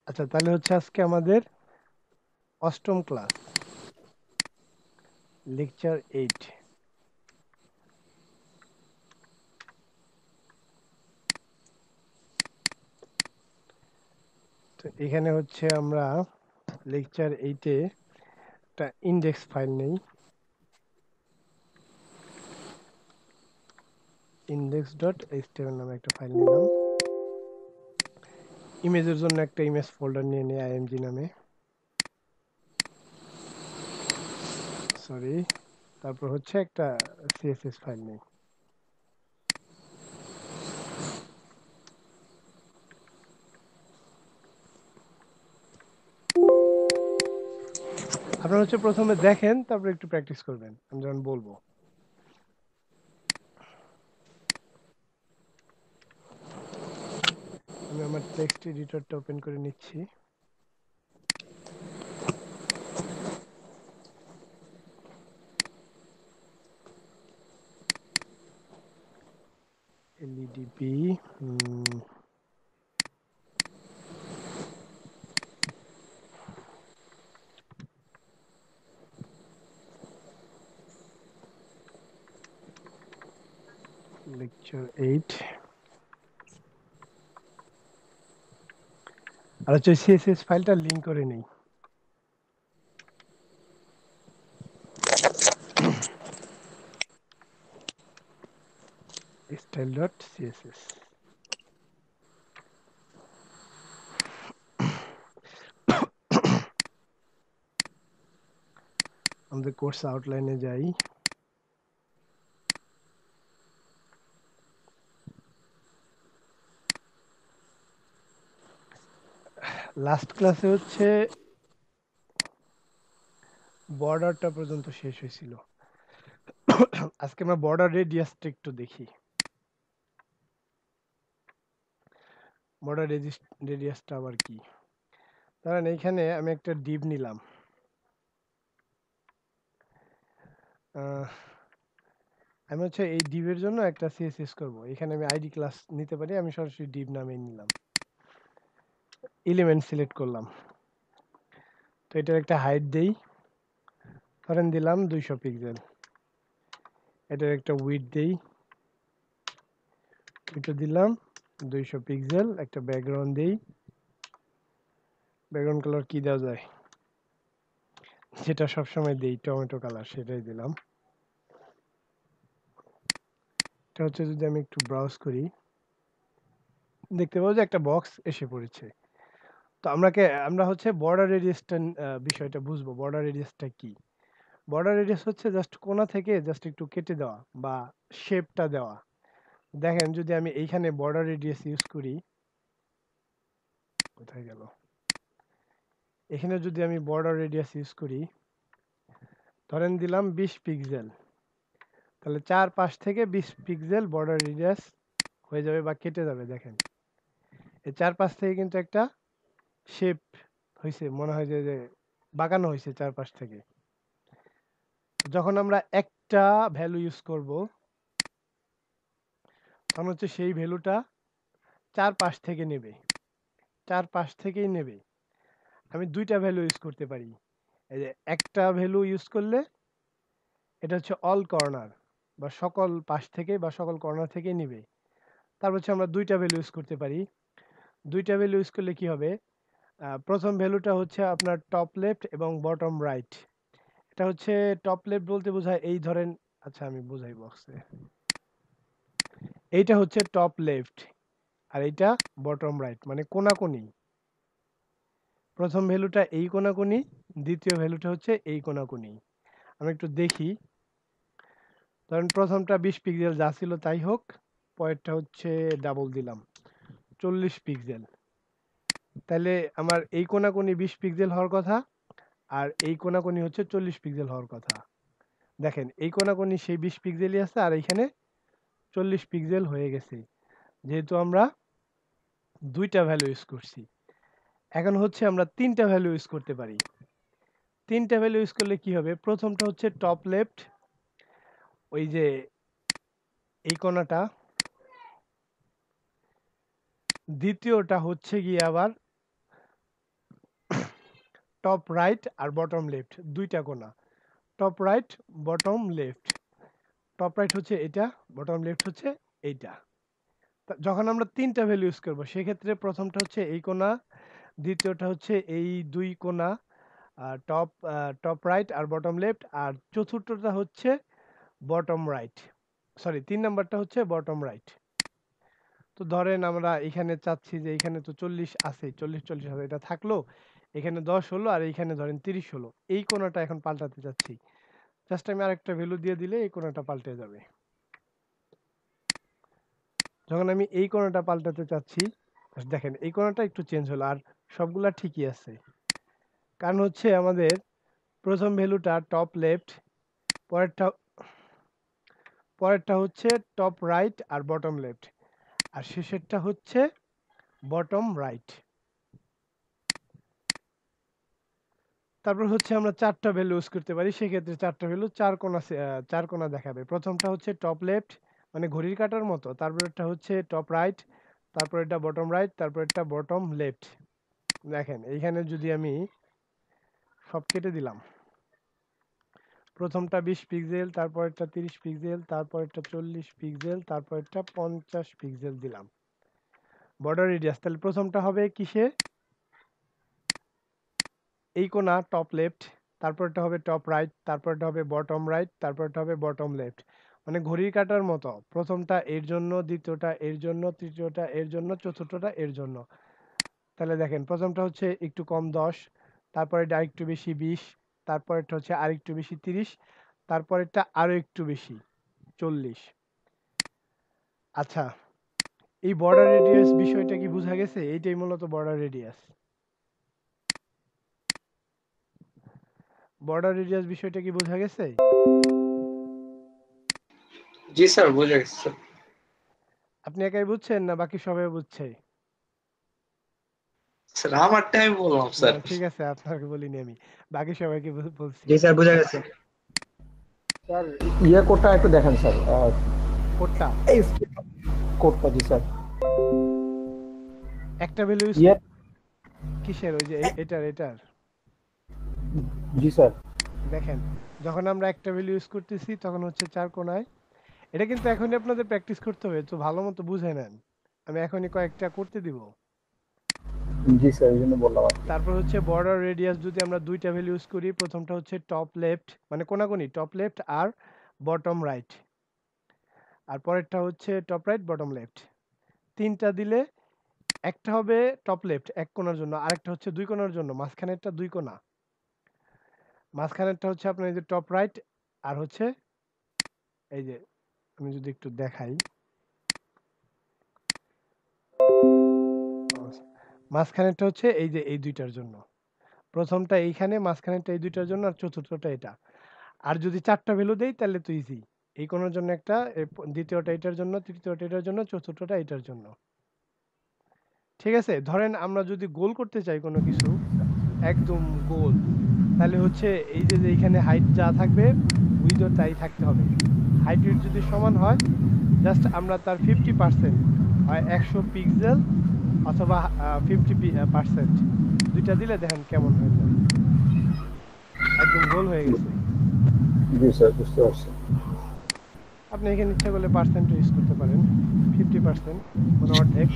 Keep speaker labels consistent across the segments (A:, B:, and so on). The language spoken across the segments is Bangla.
A: আচ্ছা, তাহলে হচ্ছে আজকে আমাদের অষ্টম ক্লাস, লেকচার 8। তো এখানে হচ্ছে আমরা লেকচার 8-এ একটা ইন্ডেক্স ফাইল নেই। index.html নামে একটা ফাইল নিলাম। ইমেজের জন্য একটা ইমেজ ফোল্ডার নিয়ে নিই img নামে, সরি। তারপর হচ্ছে একটা সিএসএস ফাইল নেই। আপনারা হচ্ছে প্রথমে দেখেন, তারপর একটু প্র্যাকটিস করবেন আমি যখন বলবো। আমি আমার টেক্সট এডিটরটা ওপেন করে নিচ্ছি। এলইডিপি লেকচার 8। আর হচ্ছে সিএসএস ফাইলটা লিংক করে নেই। style.css। আমাদের কোর্স আউটলাইনে যাই। লাস্ট ক্লাসে হচ্ছে বর্ডারটা পর্যন্ত শেষ হয়েছিল। আজকে আমরা বর্ডার রেডিয়াসটা একটু দেখি। বর্ডার রেডিয়াসটা আবার কি? ধরেন এইখানে আমি একটা ডিভ নিলাম। আমি হচ্ছে এই ডিভের জন্য একটা সিএসএস করব। এখানে আমি আইডি ক্লাস নিতে পারি, আমি সরাসরি ডিভ নামে নিলাম। এলিমেন্ট সিলেক্ট করলাম। তো এটার একটা হাইট দেই, ধরেন দিলাম 200 পিক্সেল। এটার একটা উইডথ দেই, এটা দিলাম 200 পিক্সেল। একটা ব্যাকগ্রাউন্ড দেই, ব্যাকগ্রাউন্ড কালার কি দেওয়া যায়, যেটা সবসময় দেই টমেটো কালার, সেটাই দিলাম। এটা হচ্ছে যদি আমি একটু ব্রাউজ করি, দেখতে পাবো যে একটা বক্স এসে পড়েছে। তো আমরা হচ্ছে বর্ডার রেডিয়াসটা বিষয়টা বুঝবো। বর্ডার রেডিয়াসটা কি? বর্ডার রেডিয়াস হচ্ছে জাস্ট কোণা থেকে জাস্ট একটু কেটে দেওয়া বা শেপটা দেওয়া। দেখেন যদি আমি এইখানে বর্ডার রেডিয়াস ইউজ করি, কোথায় গেল, এখানে যদি আমি বর্ডার রেডিয়াস ইউজ করি, ধরেন দিলাম 20 পিক্সেল, তাহলে চারপাশ থেকে 20 পিক্সেল বর্ডার রেডিয়াস হয়ে যাবে বা কেটে যাবে। দেখেন এই চারপাশ থেকে কিন্তু একটা শেপ হয়েছে, মনে হয় যে বাঁকানো হয়েছে চারপাশ থেকে। যখন আমরা একটা ভ্যালু ইউজ করব, তখন হচ্ছে সেই ভ্যালুটা চারপাশ থেকে নেবে, চারপাশ থেকেই নেবে। আমি দুইটা ভ্যালু ইউজ করতে পারি। এই যে একটা ভ্যালু ইউজ করলে এটা হচ্ছে অল কর্নার বা সকল পাশ থেকে বা সকল কর্নার থেকে নিবে। তারপর হচ্ছে আমরা দুইটা ভ্যালু ইউজ করতে পারি। দুইটা ভ্যালু ইউজ করলে কি হবে, প্রথম ভ্যালুটা হচ্ছে আপনার টপ লেফট এবং বটম রাইট। এটা হচ্ছে টপ লেফট বলতে বোঝায় এই ধরেন, আচ্ছা আমি বোঝাই বক্সে, এইটা হচ্ছে টপ লেফট আর এইটা বটম রাইট, মানে কোনাকুনি। প্রথম ভ্যালুটা এই কোনাকুনি, দ্বিতীয় ভ্যালুটা হচ্ছে এই কোনাকুনি। আমি একটু দেখি, ধরেন প্রথমটা 20 পিক্সেল যা ছিল তাই হোক, পরেরটা হচ্ছে ডাবল দিলাম 40 পিক্সেল। তাহলে আমার এই কোনাকুনি 20 পিক্সেল হওয়ার কথা, আর এই কোনাকুনি হচ্ছে 40 পিক্সেল হওয়ার কথা। দেখেন এই কোনাকুনি সেই 20 পিক্সেলই আছে, আর এখানে 40 পিক্সেল হয়ে গেছে, যেহেতু আমরা দুইটা ভ্যালু ইউজ করছি। এখন হচ্ছে আমরা তিনটা ভ্যালু ইউজ করতে পারি। তিনটা ভ্যালু ইউজ করলে কি হবে, প্রথমটা হচ্ছে টপ লেফট, ওই যে এই কোণাটা। দ্বিতীয়টা হচ্ছে গিয়ে আবার টপ রাইট আর বটম লেফট, দুইটা কোণা। Top right, bottom left. Top right হচ্ছে এটা, বটম লেফট হচ্ছে এইটা। যখন আমরা তিনটা ভ্যালু ইউজ করবো সেক্ষেত্রে প্রথমটা হচ্ছে এই কোণা, দ্বিতীয়টা হচ্ছে এই দুই কোণা টপ টপ রাইট আর বটম লেফট, আর চতুর্থটা হচ্ছে বটম রাইট, সরি 3 নাম্বারটা হচ্ছে বটম রাইট। তো ধরেন আমরা এখানে চাচ্ছি যে এখানে তো 40 আছে, 40 আছে, এটা থাকলো, এখানে 10 হলো আর এইখানে ধরেন 30 হলো। এই কোণাটা এখন পাল্টাতে চাচ্ছি, জাস্ট আমি আরেকটা ভ্যালু দিয়ে দিলে এই কোণাটা পাল্টে যাবে। যখন আমি এই কোণাটা পাল্টাতে চাচ্ছি, দেখেন এই কোণাটা একটু চেঞ্জ হলো, আর সবগুলা ঠিকই আছে। কারণ হচ্ছে আমাদের প্রথম ভ্যালুটা টপ লেফট, পরেরটা পরেরটা হচ্ছে টপ রাইট আর বটম লেফট, আর শেষেরটা হচ্ছে বটম রাইট। তারপর হচ্ছে আমরা চারটা ভ্যালু ইউজ করতে পারি, সেক্ষেত্রে চারটা ভ্যালু চার কোণা দেখাবে। প্রথমটা হচ্ছে টপ লেফট মানে ঘড়ির কাঁটার মতো, তারপরেরটা হচ্ছে টপ রাইট, তারপর এটা বটম রাইট, তারপর এটা বটম লেফট। দেখেন এইখানে যদি আমি সব কেটে দিলাম, প্রথমটা 20 পিক্সেল, তারপরটা 30 পিক্সেল, তারপরটা 40 পিক্সেল, তারপরটা 50 পিক্সেল দিলাম। বর্ডার রেডিয়াস তাহলে প্রথমটা হবে কিসে, এই কোণা টপ লেফট, তারপরটা হবে টপ রাইট, তারপরটা হবে বটম রাইট, তারপরটা হবে বটম লেফট। মানে ঘড়ির কাঁটার মতো, প্রথমটা এর জন্য, দ্বিতীয়টা এর জন্য, তৃতীয়টা এর জন্য, চতুর্থটা এর জন্য। তাহলে দেখেন প্রথমটা হচ্ছে একটু কম 10, তারপরে এটা আরেকটু বেশি 20, তারপরেরটা হচ্ছে আরেকটু বেশি 30, তারপরেরটা আরো একটু বেশি 40। আচ্ছা, এই বর্ডার রেডিয়াস বিষয়টা কি বোঝা গেছে? এইটাই মূলত বর্ডার রেডিয়াস। বর্ডার রেডিয়াস বিষয়টা কি বোঝা গেছে?
B: জি স্যার, বুঝে গেছি স্যার।
A: আপনি একাই বুঝছেন না বাকি সবাই বুঝছে?
B: স্যার আমার টাইম বললাম
A: না
B: স্যার।
A: ঠিক আছে, আপনাকে বলিনি আমি, বাকি সবাইকে বলছি।
C: জি স্যার, বুঝা গেছে স্যার। ইয়ে কোডটা একটু দেখেন স্যার,
A: কোডটা
C: এই কোডটা। জি স্যার।
A: একটা ভ্যালু ইউজ
C: ইয়ে
A: কিসের, ওই যে এটার
C: জি স্যার।
A: দেখেন যখন আমরা একটা ভ্যালু ইউজ করতেছি তখন হচ্ছে চার কোণায়। এটা কিন্তু এখনই আপনাদের প্র্যাকটিস করতে হবে, তো ভালো মতো বুঝে নেন, আমি এখনই কয়েকটা করতে দিব।
C: জি স্যার, এই জন্য বললাম।
A: তারপর হচ্ছে বর্ডার রেডিয়াস যদি আমরা দুইটা ভ্যালু ইউজ করি, প্রথমটা হচ্ছে টপ লেফট মানে কোনাকুনি টপ লেফট আর বটম রাইট, আর পরেরটা হচ্ছে টপ রাইট বটম লেফট। তিনটা দিলে একটা হবে টপ লেফট এক কোণার জন্য, আরেকটা হচ্ছে দুই কোণার জন্য, মাঝখানেরটা দুই কোণা, মাঝখানেরটা হচ্ছে আপনার এই যে টপ রাইট, আর হচ্ছে এই যে আমি যদি একটু দেখাই, মাঝখানেরটা হচ্ছে এই যে এই দুইটার জন্য, প্রথমটা এইখানে, মাঝখানেরটা এই দুইটার জন্য, আর চতুর্থটা এটা। আর যদি চারটা ভ্যালু দেই তাহলে তো ইজি, এই কোণার জন্য একটা, দ্বিতীয়টা এটার জন্য, তৃতীয়টা এটার জন্য, চতুর্থটা এটার জন্য। ঠিক আছে, ধরেন আমরা যদি গোল করতে চাই কোনো কিছু একদম গোল, তাহলে হচ্ছে এই যে এইখানে হাইট যা থাকবে উইথও তাই থাকতে হবে। হাইট উইথ যদি সমান হয়, জাস্ট আমরা তার 50% হয় 100 পিক্সেল অথবা 50% দুইটা দিলে দেখেন কেমন হয়ে যায়, একদম গোল হয়ে গেছে।
C: জি স্যার, বুঝতে পারছি।
A: আপনি এখানে ইচ্ছা করলে পার্সেন্ট ইউজ করতে পারেন, 50% মানে অর্ধেক,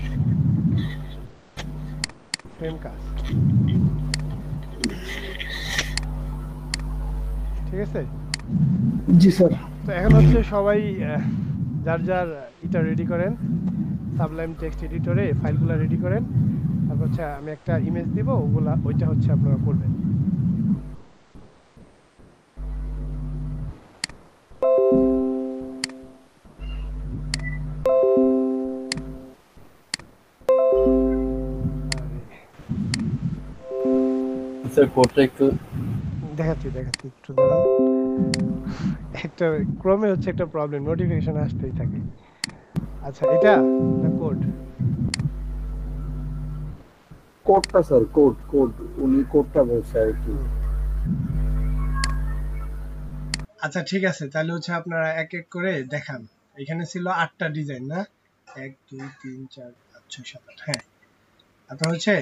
A: সেম কাজ। ঠিক আছে,
C: জি স্যার।
A: তো এখন হচ্ছে সবাই যার যার এটা রেডি করেন, সাবলাইম টেক্সট এডিটরে ফাইলগুলো রেডি করেন, তারপর হচ্ছে আমি একটা ইমেজ দিব, ওইটা হচ্ছে আপনারা করবেন।
B: স্যার কোডটা একটু
A: দেখাচ্ছি একটু দাঁড়ান, একটা ক্রমে হচ্ছে একটা প্রবলেম, নোটিফিকেশন আসতেই থাকে। আচ্ছা এটা না কোড,
C: কোডটা স্যার, কোড উনি কোডটা বলছে আর কি।
A: আচ্ছা ঠিক আছে, তাহলে হচ্ছে আপনারা এক এক করে দেখান। এখানে ছিল 8টা ডিজাইন না, 1 2 3 4 5 6 7 8, হ্যাঁ। আপনার হচ্ছে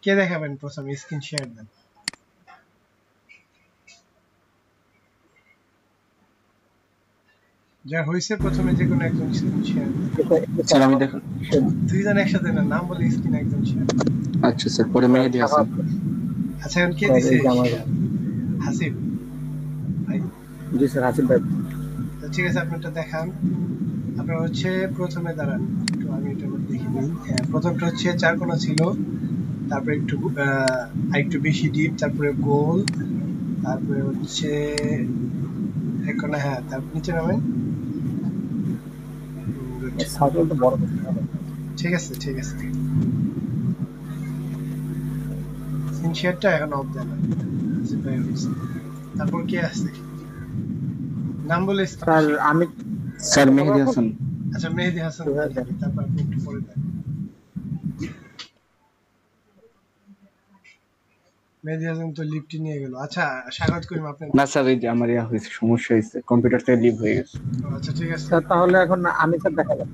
A: কে দেখাবেন প্রথমে, স্ক্রিন শেয়ার দেন। যা হয়েছে প্রথমে যে কোনো একজন স্ক্রিন শেয়ার।
B: স্যার আমি দেখুন।
A: দুইজন একসাথে না, নাম বলে স্ক্রিন একজন শেয়ার।
B: আচ্ছা স্যার, পরে মেহেদি হাসান।
A: আচ্ছা এখন কে
C: স্যার,
A: দিছে
C: এই যে আমার-
A: share? হাসিব ভাই।
C: জি স্যার, হাসিব ভাই।
A: তো ঠিক আছে, আপনি এটা দেখান। আপনার হচ্ছে প্রথমে দাঁড়ান, একটু আমি এটা আবার দেখে নিই। হ্যাঁ, প্রথমটা হচ্ছে চার কোণা ছিল, তারপরে একটু আরেকটু বেশি ডিপ, তারপরে গোল, তারপরে হচ্ছে এক কোণা। হ্যাঁ, তারপর নিচে নামেন। good।
C: সার্কেল তো বড় করতে হবে।
A: ঠিক আছে ঠিক আছে, সিনশিয়ারটা এখন অফ দেন। হাসিব ভাই হয়েছে। তারপর কে আছে নাম বলে
C: স্যার আমি
B: স্যার মেহেদি হাসান।
A: আচ্ছা মেহেদি হাসান দেন আগে, তারপর আপনি একটু পরে দেন। মেহেদি হাসান তো লিফটে নিয়ে গেল। আচ্ছা স্বাগত করিম আপনার।
B: না স্যার, এই যে আমার হয়েছে, সমস্যা হয়েছে, কম্পিউটার থেকে লিভ হয়ে গেছে।
A: আচ্ছা ঠিক আছে,
C: স্যার তাহলে এখন আমি স্যার দেখালাম।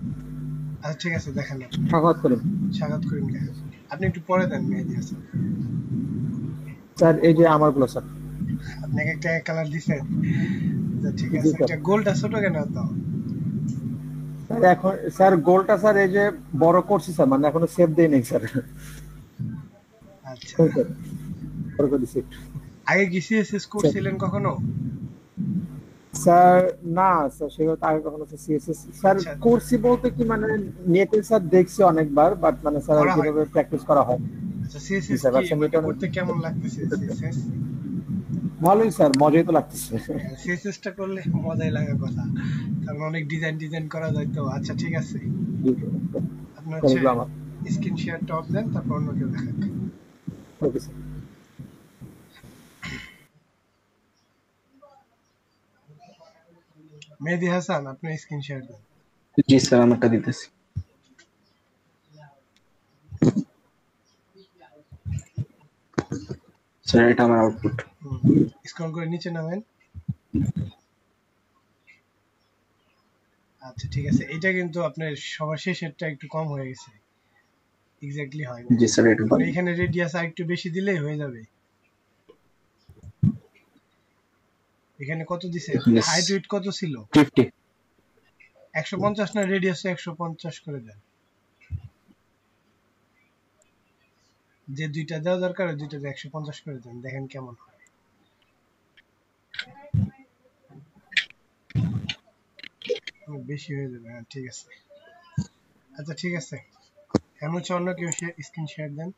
A: আচ্ছা ঠিক আছে দেখেন আপনি।
C: স্বাগত করুন
A: স্বাগত করিম দেখেন, আপনি একটু পরে দেন মেহেদি হাসান।
C: স্যার। এই যে আমারগুলো স্যার।
A: আপনাকে একটা কালার দিছেন। আচ্ছা ঠিক
C: জি
A: আছে,
C: স্যার।
A: এটা গোলটা ছোট কেন তো?
C: স্যার এখন স্যার গোলটা স্যার এই যে বড় করছি স্যার, মানে এখনো সেভ দেই নাই স্যার।
A: আচ্ছা,
C: স্যার বড় করে দিছি।
A: আগে কি সিএসএস করছিলেন কখনো?
C: স্যার না স্যার, সেগুলো তো আগে কখনো সিএসএস স্যার
A: আচ্ছা
C: করছি বলতে কি, মানে নেটে স্যার দেখছি অনেকবার, বাট মানে স্যার
A: করা হয়।
C: যেভাবে প্র্যাকটিস করা হয়।
A: আচ্ছা
C: জি
A: সিএসএস
C: স্যার,
A: কি
C: আচ্ছা
A: মানে
C: নেটে অনেক
A: করতে কেমন লাগতেছে সিএসএস?
C: ভালোই স্যার, মজাই তো লাগতেছে।
A: সিএসএসটা করলে মজাই লাগার কথা, কারণ অনেক ডিজাইন ডিজাইন করা যায় তো। আচ্ছা ঠিক আছে, আপনার হচ্ছে
C: এগুলো আমার।
A: স্ক্রিন শেয়ার টপ দেন, তারপর অন্য কেউ দেখান।
C: Okay sir.
A: মেহেদি হাসান আপনি স্ক্রিন শেয়ার দেন।
B: জি স্যার, আমারটা দিতেছি। স্যার এটা আমার আউটপুট।
A: স্ক্রল করে নিচে নামেন। আচ্ছা ঠিক আছে, এটা কিন্তু আপনার সবার শেষেরটা একটু কম হয়ে গেছে, এক্স্যাক্টলি হয় না।
B: জি স্যার, এটা
A: মানে এখানে রেডিয়াস আর একটু বেশি দিলেই হয়ে যাবে। এখানে কত দিছে?
B: Yes.
A: হাইট উইডথ কত ছিল?
B: 50।
A: 150 না, রেডিয়াস 150 করে দেন। যে দুইটা দেওয়া দরকার ওই দুইটাতে 150 করে দেন, দেখেন কেমন হয়। বেশি হয়ে যাবে, হ্যাঁ ঠিক আছে। আচ্ছা ঠিক আছে, এখন হচ্ছে অন্য কেউ স্ক্রিন শেয়ার দেন।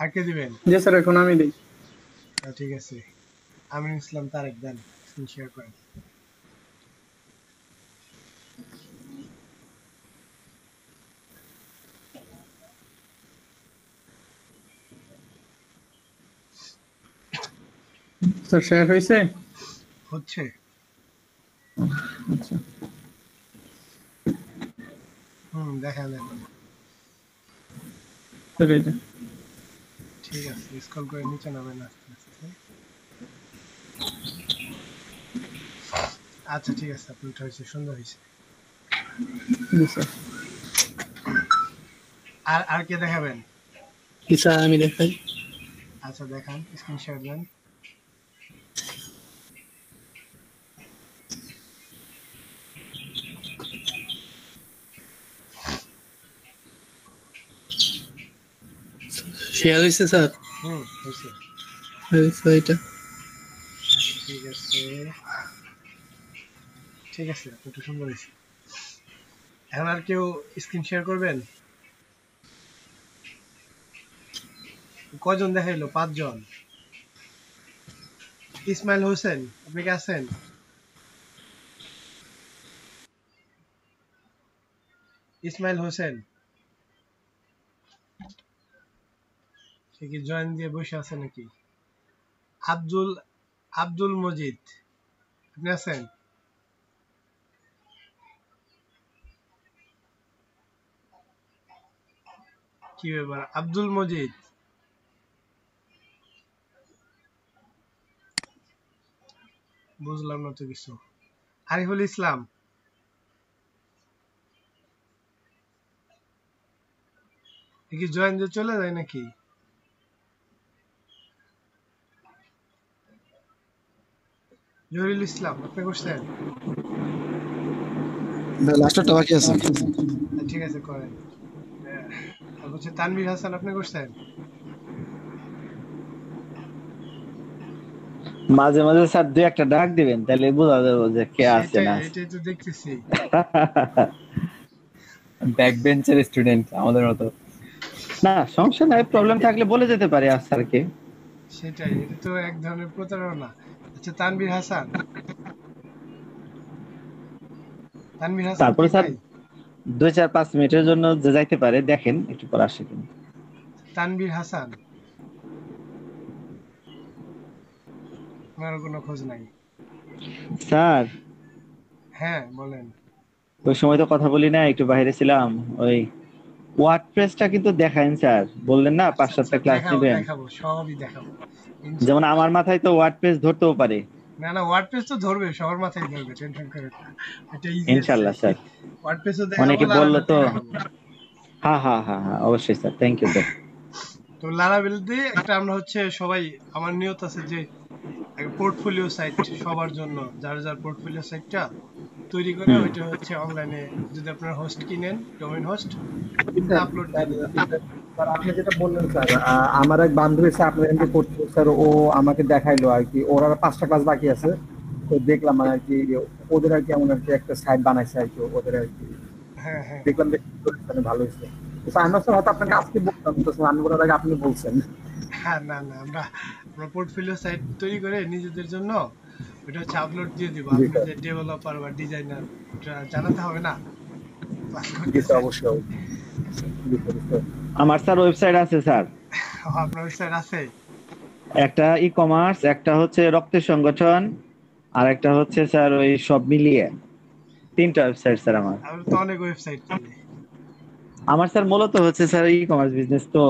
A: আর কে দিবেন?
D: জি স্যার, এখন আমি দিই।
A: ঠিক আছে, আমিন ইসলাম তারেক দেন, স্ক্রিন শেয়ার করেন।
D: স্যার শেয়ার হয়েছে?
A: হচ্ছে।
D: আচ্ছা
A: দেখান এখন।
D: স্যার এই যে।
A: ঠিক আছে, স্ক্রল করে নিচে নামেন আস্তে আস্তে। আচ্ছা ঠিক আছে, আপনারটা হয়েছে, সুন্দর হয়েছে।
D: জি স্যার।
A: আর আর কে দেখাবেন?
D: কি স্যার আমি দেখাই?
A: আচ্ছা দেখান, স্ক্রিন শেয়ার দেন।
D: শেয়ার হয়েছে স্যার?
A: হয়েছে।
D: হয়েছে এটা।
A: ঠিক আছে ঠিক আছে, আপনারটা সুন্দর হয়েছে। এখন আর কেউ স্ক্রিন শেয়ার করবেন? কয়জন দেখাইলো? 5 জন। ইসমাইল হোসেন আপনি কি আছেন? ইসমাইল হোসেন সে কি জয়েন দিয়ে বসে আছে নাকি? আব্দুল আব্দুল মজিদ আপনি আছেন? কি ব্যাপার আব্দুল মজিদ? বুঝলাম না তো কিছু। আরিফুল ইসলাম কি জয়েন দিয়ে চলে যায় নাকি? জহিরুল ইসলাম আপনি করছেন?
E: লাস্টটা বাকি আছে।
A: ঠিক আছে করেন। তারপর হচ্ছে তানভীর হাসান আপনি করছেন?
F: মাঝে মাঝে স্যার দুই একটা ডাক দিবেন, তাহলে বোঝা যাবে যে কে আছে
A: সেটাই
F: না আছে।
A: এটাই তো দেখতেছি।
B: ব্যাক বেঞ্চের স্টুডেন্ট আমাদের মতো।
F: না সমস্যা নাই, প্রবলেম থাকলে বলে যেতে পারি আর স্যারকে।
A: সেটাই, এটা তো এক ধরনের প্রতারণা। আচ্ছা তানভীর হাসান, তানভীর হাসান কি
F: তারপরে স্যার
A: নাই?
F: 2-4-5 মিনিটের জন্য যে যাইতে পারে, দেখেন একটু পর আসে কিনা।
A: তানভীর হাসান, আমার কোনো খোঁজ নাই।
F: স্যার
A: হ্যাঁ বলেন।
F: ওই সময় তো কথা বলি না, একটু বাইরে ছিলাম। ওই ওয়ার্ডপ্রেসটা কিন্তু দেখাইন স্যার, বললেন না
A: আচ্ছা
F: 5-7টা ক্লাস
A: দেখাবো
F: নেবেন।
A: দেখাবো, সবই দেখাবো
F: যেমন
A: ইনশাআল্লাহ।
F: আমার মাথায় তো ওয়ার্ডপ্রেস ধরতেও পারে।
A: না না, ওয়ার্ডপ্রেস তো ধরবে, সবার মাথায় ধরবে, টেনশন করেন না। এটা ইজি আছে।
F: ইনশাআল্লাহ স্যার।
A: ওয়ার্ডপ্রেসও দেখাবো,
F: অনেকে বললো
A: লারাভেলও
F: তো।
A: দেখাবো।
F: হ্যাঁ হ্যাঁ হ্যাঁ হ্যাঁ, অবশ্যই স্যার, থ্যাংক ইউ স্যার।
A: তো লারাভেল দিয়ে একটা আমরা হচ্ছে সবাই, আমার নিয়ত আছে যে পোর্টফোলিও সাইট সবার জন্য, যার যার পোর্টফোলিও সাইটটা তৈরি করে ওইটা হচ্ছে অনলাইনে, যদি আপনারা হোস্ট কিনেন, ডোমেইন হোস্ট, আপলোড দিয়ে দিবেন।
C: স্যার আপনি যেটা বললেন স্যার, আমার এক বান্ধবী স্যার আপনার এখানে করছে স্যার, ও আমাকে দেখাইলো আর কি, ওর আর 5টা ক্লাস বাকি আছে। তো দেখলাম আর কি ওদের আর কি এমন আর কি একটা সাইট বানাইছে আর কি ওদের আর কি,
A: হ্যাঁ হ্যাঁ
C: দেখলাম যে ভালো হয়েছে। তো স্যার আমি স্যার হয়তো আপনাকে আজকে বলতাম, তো স্যার আমি বলার আগে আপনি বলছেন।
A: হ্যাঁ, না না, আমরা আমরা পোর্টফোলিও সাইট তৈরি করে নিজেদের জন্য ওটা হচ্ছে আপলোড দিয়ে দিব।
C: জি
A: আপনি
C: স্যার,
A: যে ডেভেলপার বা ডিজাইনার, ওটা জানাতে হবে না ক্লাস
C: জি
A: করতেছে।
C: স্যার অবশ্যই। জি স্যার, স্যার।
F: আমার স্যার ওয়েবসাইট আছে স্যার,
A: আপনার ওয়েবসাইট আছে?
F: একটা ই কমার্স, একটা হচ্ছে রক্তের সংগঠন, আর একটা হচ্ছে স্যার ওই সব মিলিয়ে 3টা ওয়েবসাইট স্যার আমার।
A: আমার তো অনেক ওয়েবসাইট তাহলে।
F: আমার স্যার মূলত হচ্ছে স্যার ই কমার্স বিজনেস, তো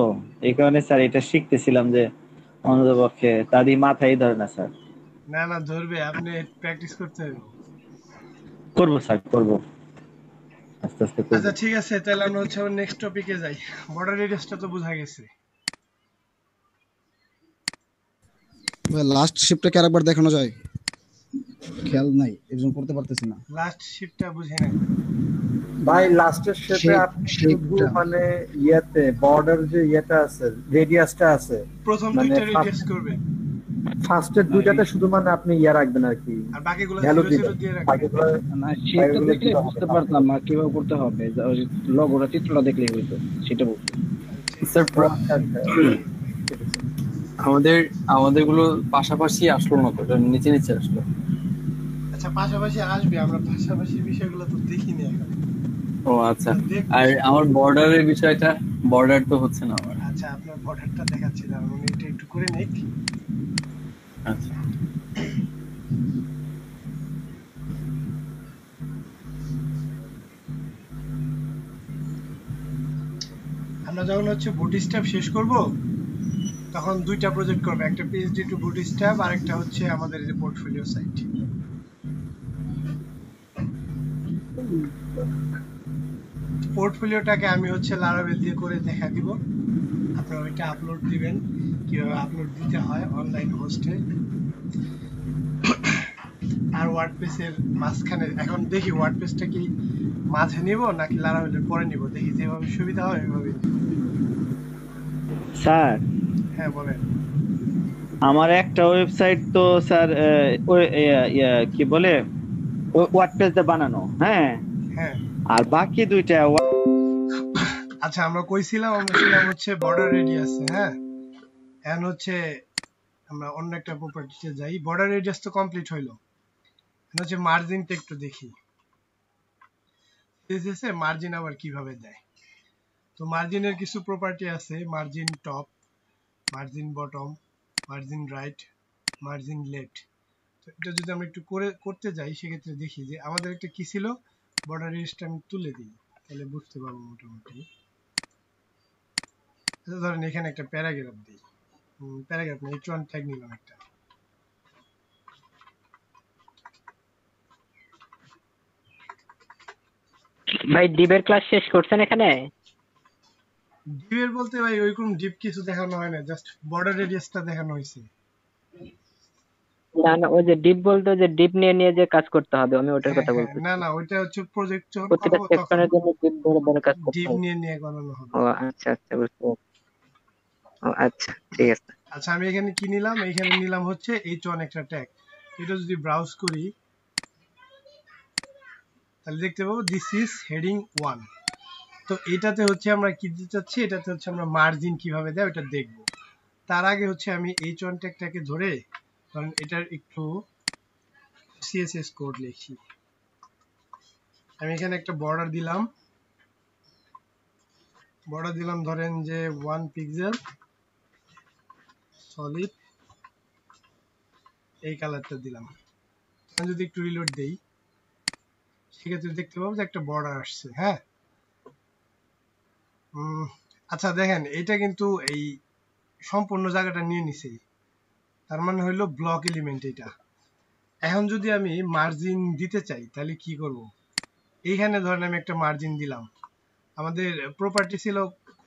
F: এই কারণে স্যার এটা শিখতেছিলাম যে অন্ততপক্ষে তাদের মাথায় ধরে না স্যার।
A: না না, ধরবে, আপনি প্র্যাকটিস করতে হবে।
F: করবো স্যার, করবো, আস্তে আস্তে করবো।
A: আচ্ছা ঠিক আছে, তাহলে আমরা হচ্ছে নেক্সট টপিকে যাই। বর্ডার রেডিয়াসটা তো বোঝা গেছে।
E: লাস্ট শিপটা কি আরেকবার দেখানো যায়? খেয়াল নাই, একজন করতে পারতেছি না।
A: লাস্ট শিপটা বুঝে নাই
C: ভাই লাস্টের শেপে আপনি শুধু মানে ইয়েতে বর্ডার যে ইয়েটা আছে, রেডিয়াসটা আছে,
A: প্রথম
C: মানে
A: দুইটা রেডিয়াস করবেন,
C: ফার্স্টের দুইটাতে শুধু মানে আপনি ইয়ে রাখবেন আর কি,
A: আর বাকিগুলো
C: ভ্যালু
A: 0
C: দিবেন।
A: 0 দিয়ে রাখবেন।
C: বাকিগুলো
G: না সেটা দেখলে বুঝতে পারতাম না কিভাবে করতে হবে, ওই লগোটা চিত্রটা দেখলেই হইতো, সেটা বলছি।
B: স্যার
C: আচ্ছা, আচ্ছা।
B: আমাদের আমাদের গুলো পাশাপাশি আসলো না তো, এটা নিচে নিচে আসলো।
A: আচ্ছা পাশাপাশি আসবে, আমরা পাশাপাশি বিষয়গুলো তো দেখিনি এখন।
B: ও আচ্ছা।
A: দেখবো।
B: আর আমার বর্ডারের বিষয়টা, বর্ডার তো হচ্ছে না আমার।
A: আচ্ছা আপনার বর্ডারটা দেখাচ্ছি, দাঁড়ান আমি এটা একটু করে নিই।
B: আচ্ছা
A: আমরা যখন হচ্ছে বুটস্ট্র্যাপ শেষ করব, তখন দুইটা প্রজেক্ট করব, একটা পিএইচডি টু বুটস্ট্র্যাপ আর একটা হচ্ছে আমাদের এই যে পোর্টফোলিও সাইট। পোর্টফোলিওটাকে আমি হচ্ছে লারাভেল দিয়ে করে দেখা দিব, আপনারা ওইটা আপলোড দিবেন, কিভাবে আপলোড দিতে হয় অনলাইন হোস্টে। আর ওয়ার্ডপ্রেসের মাঝখানে এখন দেখি ওয়ার্ডপ্রেসটা কি মাঝে নিব নাকি লারাভেলের পরে নিব, দেখি যেভাবে সুবিধা হয় ওইভাবে।
F: স্যার
A: হ্যাঁ বলেন।
F: আমার একটা ওয়েবসাইট তো স্যার কি বলে ওয়ার্ডপ্রেস দিয়ে বানানো, হ্যাঁ,
A: হ্যাঁ
F: আর বাকি দুইটা
A: আচ্ছা, আমরা কইছিলাম, আমরা ছিলাম হচ্ছে বর্ডার রেডিয়াস। হ্যাঁ এখন হচ্ছে আমরা অন্য একটা প্রপার্টিতে যাই। বর্ডার রেডিয়াস তো কমপ্লিট হইলো, এখন হচ্ছে মার্জিনটা একটু দেখি। মার্জিন আবার কিভাবে দেয়? তো মার্জিনের কিছু প্রপার্টি আছে, margin top, margin bottom, margin right, margin left. তো এটা যদি আমরা একটু করতে যাই, সেক্ষেত্রে দেখি যে আমাদের একটা কি ছিল, বর্ডার রেডিয়াসটা আমি তুলে দিই, তাহলে বুঝতে পারবো মোটামুটি। আচ্ছা ধরেন এখানে একটা প্যারাগ্রাফ দিই, প্যারাগ্রাফ না, H1 ট্যাগ নিলাম একটা।
H: ভাই ডিবের ক্লাস শেষ করছেন এখানে?
A: ডিপের বলতে ভাই ওইরকম ডিপ কিছু দেখানো হয় না, জাস্ট বর্ডার রেডিয়াসটা দেখানো হয়েছে।
H: না না, ওই যে ডিপ বলতে ওই যে ডিপ নিয়ে নিয়ে যে কাজ করতে হবে, আমি ওটার
A: হ্যাঁ
H: কথা
A: হ্যাঁ,
H: বলতেছি।
A: না না, ওইটা হচ্ছে প্রজেক্ট যখন
H: প্রতিটা
A: করাবো তখন
H: সেকশনের জন্য ডিপ ধরে ধরে কাজ করতে
A: ডিপ
H: হবে।
A: নিয়ে নিয়ে বানানো হবে।
H: ও আচ্ছা আচ্ছা, বুঝতে পারছি। ও আচ্ছা, ঠিক আছে।
A: আচ্ছা, আমি এখানে কি নিলাম? এখানে নিলাম হচ্ছে H1 একটা ট্যাগ। এটা যদি ব্রাউজ করি তাহলে দেখতে পাবো দিস ইজ হেডিং 1। তো এটাতে হচ্ছে আমরা কি দিতে চাচ্ছি, এটাতে হচ্ছে আমরা মার্জিন কিভাবে দেয় ওটা দেখবো। তার আগে হচ্ছে আমি H1 ট্যাগটাকে ধরে, কারণ এটার একটু সিএসএস কোড লিখি। আমি এখানে একটা বর্ডার দিলাম, ধরেন যে 1 পিক্সেল সলিড, এই কালারটা দিলাম। আমি যদি একটু রিলোড দেই সেক্ষেত্রে দেখতে পাবো যে একটা বর্ডার আসছে। হ্যাঁ, আচ্ছা দেখেন, এটা কিন্তু এই সম্পূর্ণ জায়গাটা নিয়ে নিছে, তার মানে হইলো ব্লক এলিমেন্ট এটা। এখন যদি আমি মার্জিন দিতে চাই তাহলে কি করব? এইখানে ধরেন আমি একটা মার্জিন দিলাম। আমাদের প্রপার্টি ছিল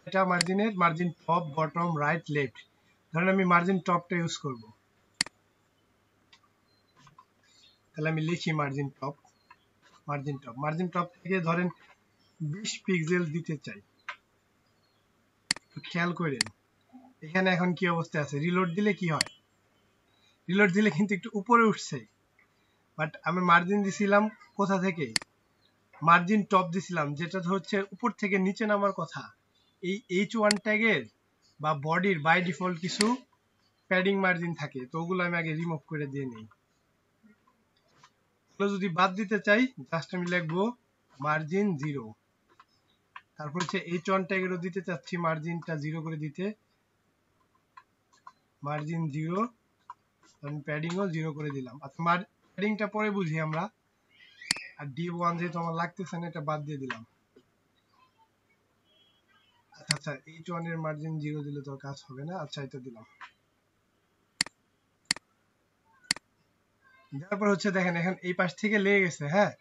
A: এটা মার্জিনের, margin top, bottom, right, left. ধরেন আমি মার্জিন টপটা ইউজ করব, তাহলে আমি লিখি মার্জিন টপ। মার্জিন টপ থেকে ধরেন 20 পিক্সেল দিতে চাই। খেয়াল করেন এখানে এখন কি অবস্থা আছে। রিলোড দিলে কি হয়? রিলোড দিলে কিন্তু একটু উপরে উঠছে, বাট আমি মার্জিন দিছিলাম কোথা থেকে? মার্জিন টপ দিছিলাম, যেটা হচ্ছে উপর থেকে নিচে নামার কথা। এই H1 ট্যাগের বা বডির বাই ডিফল্ট কিছু প্যাডিং মার্জিন থাকে, তো ওগুলো আমি আগে রিমুভ করে দিয়ে নেই। যদি বাদ দিতে চাই জাস্ট আমি লিখবো মার্জিন 0। তারপর হচ্ছে H1 ট্যাগেরও দিতে চাচ্ছি মার্জিনটা 0 করে দিতে, মার্জিন 0, আমি প্যাডিংও 0 করে দিলাম। আচ্ছা, প্যাডিংটা পরে বুঝি আমরা। আর D1 যেহেতু আমার লাগতেছে না, এটা বাদ দিয়ে দিলাম। আচ্ছা আচ্ছা, H1 এর মার্জিন 0 দিলে তো কাজ হবে না। আচ্ছা, এটা দিলাম। তারপর হচ্ছে দেখেন এখন এই পাশ থেকে লেগে গেছে। হ্যাঁ,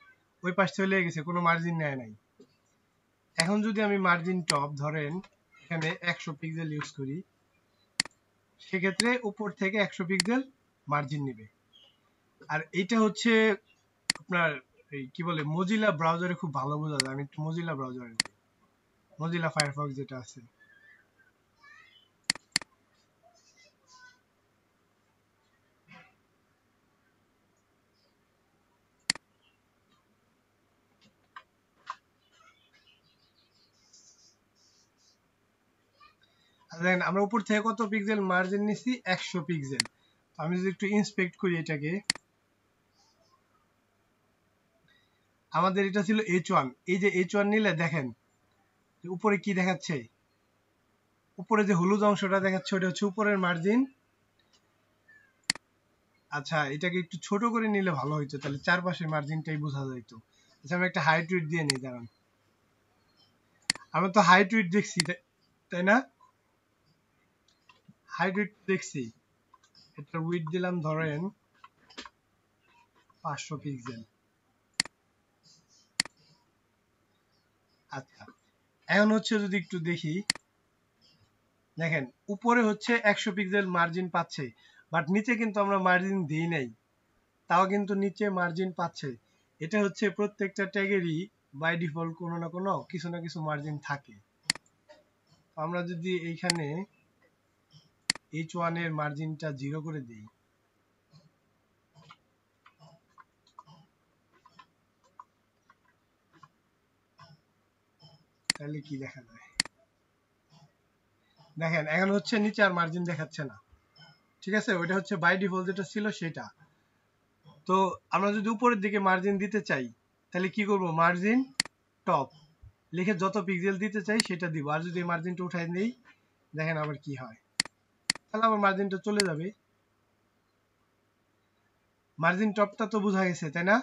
A: ওই পাশ থেকে লেগে গেছে, কোনো মার্জিন নেয় নাই। এখন যদি আমি মার্জিন টপ ধরেন এখানে 100 পিক্সেল ইউজ করি, সেক্ষেত্রে উপর থেকে 100 পিক্সেল মার্জিন নেবে। আর এইটা হচ্ছে আপনার এই কি বলে মজিলা ব্রাউজারে খুব ভালো বোঝা যায়। আমি একটু মজিলা ব্রাউজারে, মজিলা ফায়ারফক্স যেটা আছে, দেখেন আমরা উপর থেকে কত পিক্সেল মার্জিন নিছি? 100 পিক্সেল। আমি যদি একটু ইন্সপেক্ট করি এটাকে, আমাদের এটা ছিল H1। এই যে H1 নিলে দেখেন উপরে কি দেখাচ্ছে, উপরে যে হলুদ অংশটা দেখাচ্ছে ওটা হচ্ছে উপরের মার্জিন। আচ্ছা, এটাকে একটু ছোট করে নিলে ভালো হইতো, তাহলে চারপাশের মার্জিনটাই বোঝা যাইতো। আচ্ছা, আমি একটা হাইট উইডথ দিয়ে নিই, দাঁড়ান। আমরা তো হাইট উইডথ দেখছি, তাই না? হাইট উইডথ দেখছি, এটা উইডথ দিলাম ধরেন 500 পিক্সেল। আচ্ছা, এখন হচ্ছে যদি একটু দেখি, দেখেন উপরে হচ্ছে 100 পিক্সেল মার্জিন পাচ্ছে, বাট নিচে কিন্তু আমরা মার্জিন দিই নাই, তাও কিন্তু নিচে মার্জিন পাচ্ছে। এটা হচ্ছে প্রত্যেকটা ট্যাগেরই বাই ডিফল্ট কোনো না কোনো কিছু না কিছু মার্জিন থাকে। আমরা যদি এইখানে H1 এর মার্জিনটা 0 করে দিই, তাহলে কি দেখা যায়? দেখেন এখন হচ্ছে নিচে আর মার্জিন দেখাচ্ছে না। ঠিক আছে, ওইটা হচ্ছে বাই ডিফল্ট যেটা ছিল সেটা। তো আমরা যদি উপরের দিকে মার্জিন দিতে চাই তাহলে কি করব? মার্জিন টপ লিখে যত পিক্সেল দিতে চাই সেটা দিব। আর যদি মার্জিনটা উঠাই নেই, দেখেন আবার কি হয়, তাহলে আবার মার্জিনটা চলে যাবে। মার্জিন টপটা তো বোঝা গেছে, তাই না?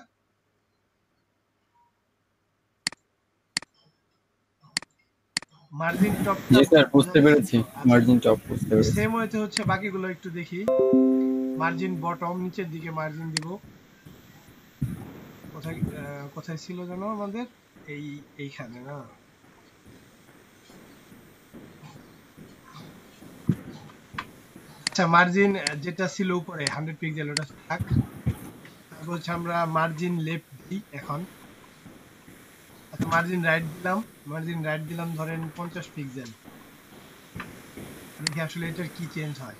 A: মার্জিন টপ,
I: জি স্যার, বুঝতে পেরেছি। মার্জিন টপ বুঝতে পেরেছি।
A: সেম ওয়েতে হচ্ছে বাকিগুলো একটু দেখি। মার্জিন বটম, নিচের দিকে মার্জিন দিব। কোথায় কোথায় ছিল জানো আমাদের? এইখানে না? আচ্ছা মার্জিন যেটা ছিল উপরে 100 পিক্সেল ওটা থাক। তারপর হচ্ছে আমরা মার্জিন লেফট দিই এখন। আচ্ছা মার্জিন রাইট দিলাম ধরেন 50 পিক্সেল। দেখি আসলে এটার কি চেঞ্জ হয়।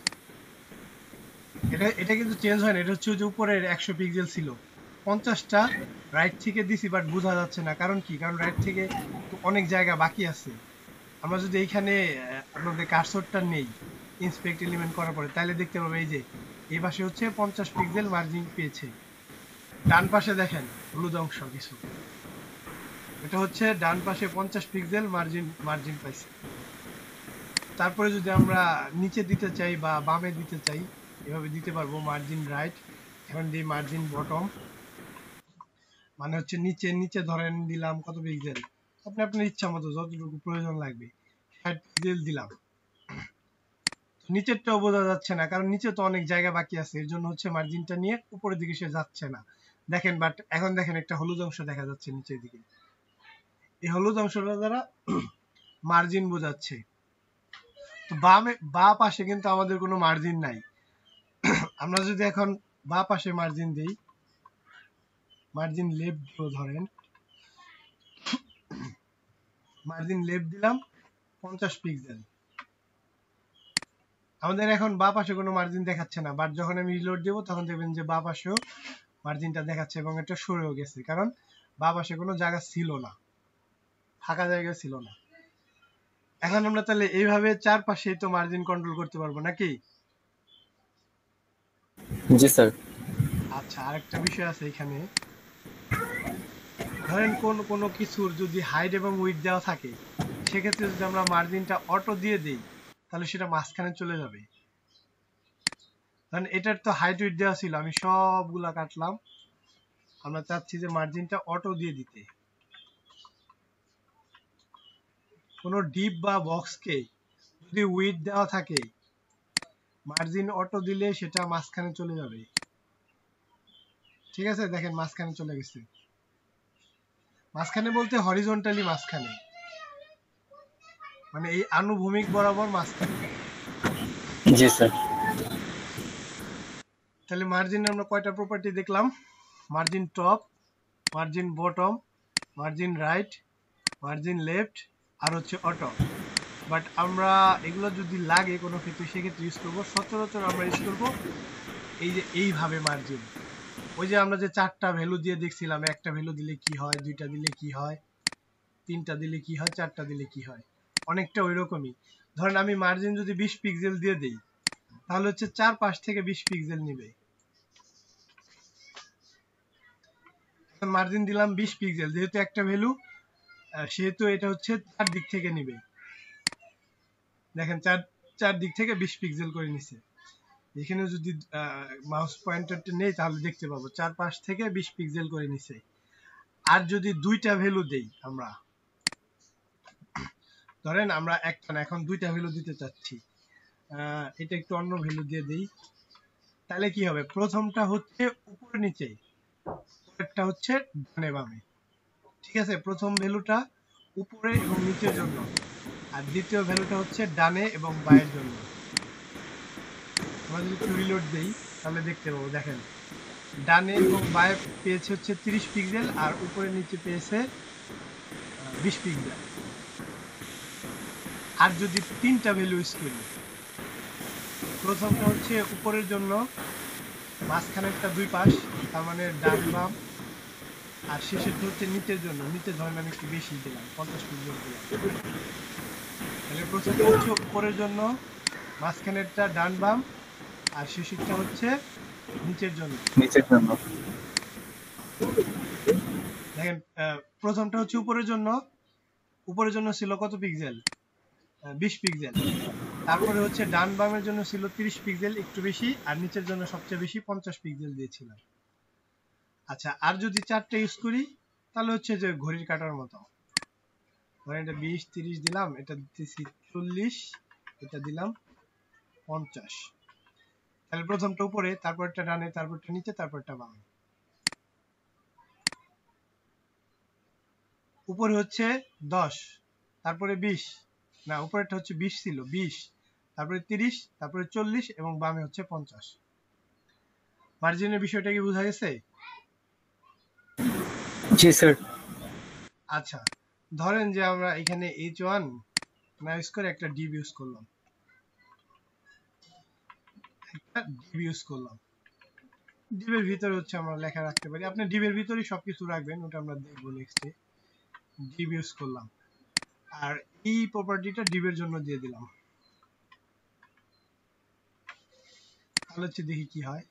A: এটা কিন্তু চেঞ্জ হয় না, এটা হচ্ছে যে উপরের 100 পিক্সেল ছিল 50টা রাইট থেকে দিছি, বাট বোঝা যাচ্ছে না। কারণ কি? কারণ রাইট থেকে অনেক জায়গা বাকি আছে। আমরা যদি এইখানে আপনাদের কার্সরটা নেই ইন্সপেক্ট এলিমেন্ট করার পরে, তাহলে দেখতে পাবো এই যে এই পাশে হচ্ছে 50 পিক্সেল মার্জিন পেয়েছে। ডান পাশে দেখেন হলুদ অংশ কিছু, এটা হচ্ছে ডান পাশে 50 পিক্সেল মার্জিন পাইছে। তারপরে যদি আমরা নিচে দিতে চাই বা বামে দিতে চাই, এভাবে দিতে পারবো। মার্জিন রাইট, এখন দিই মার্জিন বটম, মানে হচ্ছে নিচে ধরেন দিলাম কত পিক্সেল, আপনি আপনার ইচ্ছা মতো যতটুকু প্রয়োজন লাগবে 60 পিক্সেল দিলাম। নিচেরটাও বোঝা যাচ্ছে না, কারণ নিচে তো অনেক জায়গা বাকি আছে, এর জন্য হচ্ছে মার্জিনটা নিয়ে উপরের দিকে সে যাচ্ছে না। দেখেন, বাট এখন দেখেন একটা হলুদ অংশ দেখা যাচ্ছে নিচের দিকে। এই হলুদ অংশটা দ্বারা মার্জিন বোঝাচ্ছে। তো বা পাশে কিন্তু আমাদের কোনো মার্জিন নাই। আমরা যদি এখন বা পাশে মার্জিন দেই, মার্জিন লেফট ধরেন, মার্জিন লেফট দিলাম 50 পিক্সেল। আমাদের এখন বা পাশে কোনো মার্জিন দেখাচ্ছে না, বাট যখন আমি রিলোড দেব তখন দেখবেন যে বা পাশেও মার্জিনটা দেখাচ্ছে এবং এটা সরেও গেছে, কারণ বা পাশে কোনো জায়গা ছিল না, ফাঁকা জায়গা ছিল না। এখন আমরা তাহলে এইভাবে চারপাশেই তো মার্জিন কন্ট্রোল করতে পারবো নাকি?
I: জি স্যার।
A: আচ্ছা, আরেকটা বিষয় আছে এখানে। ধরেন কোনো কিছুর যদি হাইট এবং উইডথ দেওয়া থাকে, সেক্ষেত্রে যদি আমরা মার্জিনটা অটো দিয়ে দিই তাহলে সেটা মাঝখানে চলে যাবে। কারণ এটার তো হাইট উইডথ দেওয়া ছিল, আমি সবগুলা কাটলাম। আমরা চাচ্ছি যে মার্জিনটা অটো দিয়ে দিতে। কোনো ডিপ বা বক্সকে যদি উইডথ দেওয়া থাকে, মার্জিন অটো দিলে সেটা মাঝখানে চলে যাবে। ঠিক আছে, দেখেন মাঝখানে চলে গেছে। মাঝখানে বলতে হরিজন্টালি মাঝখানে, মানে এই আনুভূমিক বরাবর মাঝখানে।
I: জি স্যার।
A: তাহলে মার্জিনে আমরা কয়টা প্রপার্টি দেখলাম? Margin top, margin bottom, margin right, margin left, আর হচ্ছে অটো। বাট আমরা এগুলো যদি লাগে কোনো ক্ষেত্রে, সেক্ষেত্রে ইউজ করবো, সচরাচর আমরা ইউজ করবো এই যে এইভাবে মার্জিন। ওই যে আমরা যে 4টা ভ্যালু দিয়ে দেখছিলাম, একটা ভ্যালু দিলে কি হয়, 2টা দিলে কি হয়, 3টা দিলে কি হয়, 4টা দিলে কি হয়, অনেকটা ওই রকমই। ধরেন আমি মার্জিন যদি 20 পিক্সেল দিয়ে দেই, তাহলে হচ্ছে 4 পাশ থেকে 20 পিক্সেল নিবে। এখন মার্জিন দিলাম 20 পিক্সেল, যেহেতু একটা ভ্যালু, সেহেতু এটা হচ্ছে 4 দিক থেকে নিবে। দেখেন 4 দিক থেকে 20 পিক্সেল করে নিছে। এখানে যদি মাউস পয়েন্টারটা নেই তাহলে দেখতে পাবো 4 পাশ থেকে 20 পিক্সেল করে নিছে। আর যদি 2টা ভ্যালু দেই, আমরা ধরেন আমরা একটা না, এখন 2টা ভ্যালু দিতে চাচ্ছি, এটা একটু অন্য ভ্যালু দিয়ে দেই, তাহলে কি হবে? প্রথমটা হচ্ছে উপরে নিচে, পরেরটা হচ্ছে ডানে বামে। ঠিক আছে, প্রথম ভ্যালুটা উপরে এবং নিচের জন্য, আর দ্বিতীয় ভ্যালুটা হচ্ছে ডানে এবং বামের জন্য। আমরা যদি একটু রিলোড দেই তাহলে দেখতে পাবো, দেখেন ডানে এবং বামে পেয়েছে হচ্ছে 30 পিক্সেল, আর উপরে নিচে পেয়েছে 20 পিক্সেল। আর যদি 3টা ভ্যালু ইউজ করি, প্রথমটা হচ্ছে উপরের জন্য, মাঝখানেরটা 2 পাশ, তার মানে ডান বাম, আর শেষেরটা হচ্ছে নিচের জন্য, নিচে ধরেন আমি একটু বেশি দিলাম, 50 পিক্সেল দিলাম। তাহলে প্রথমটা হচ্ছে উপরের জন্য, মাঝখানেরটা ডান বাম, আর শেষেরটা হচ্ছে নিচের জন্য। দেখেন প্রথমটা হচ্ছে উপরের জন্য ছিল কত পিক্সেল? 20 পিক্সেল। তারপরে হচ্ছে ডান বামের জন্য ছিল 30 পিক্সেল, একটু বেশি, আর নিচের জন্য সবচেয়ে বেশি 50 পিক্সেল দিয়েছিলাম। আচ্ছা, আর যদি 4টা ইউজ করি তাহলে হচ্ছে যে ঘড়ির কাঁটার মতো, ধরেন এটা 20 30 দিলাম, এটা দিতেছি 40, এটা দিলাম 50। তাহলে প্রথমটা উপরে, তারপরটা ডানে, তারপরটা নিচে, তারপরটা বামে। উপরে হচ্ছে 10, তারপরে 20, না উপরেরটা হচ্ছে 20 ছিল, 20, তারপরে 30, তারপরে 40 এবং বামে হচ্ছে 50। মার্জিনের বিষয়টা কি বোঝা গেছে?
I: জি স্যার।
A: আচ্ছা, ধরেন যে আমরা এখানে h1 না ইউজ করে একটা div ইউজ করলাম, div এর ভিতরে হচ্ছে আমরা লেখা রাখতে পারি। আপনি div এর ভিতরেই সবকিছু রাখবেন, ওটা আমরা দেখবো নেক্সটে। div ইউজ করলাম আর এই প্রপার্টিটা div এর জন্য দিয়ে দিলাম, তাহলে হচ্ছে দেখি কি হয়।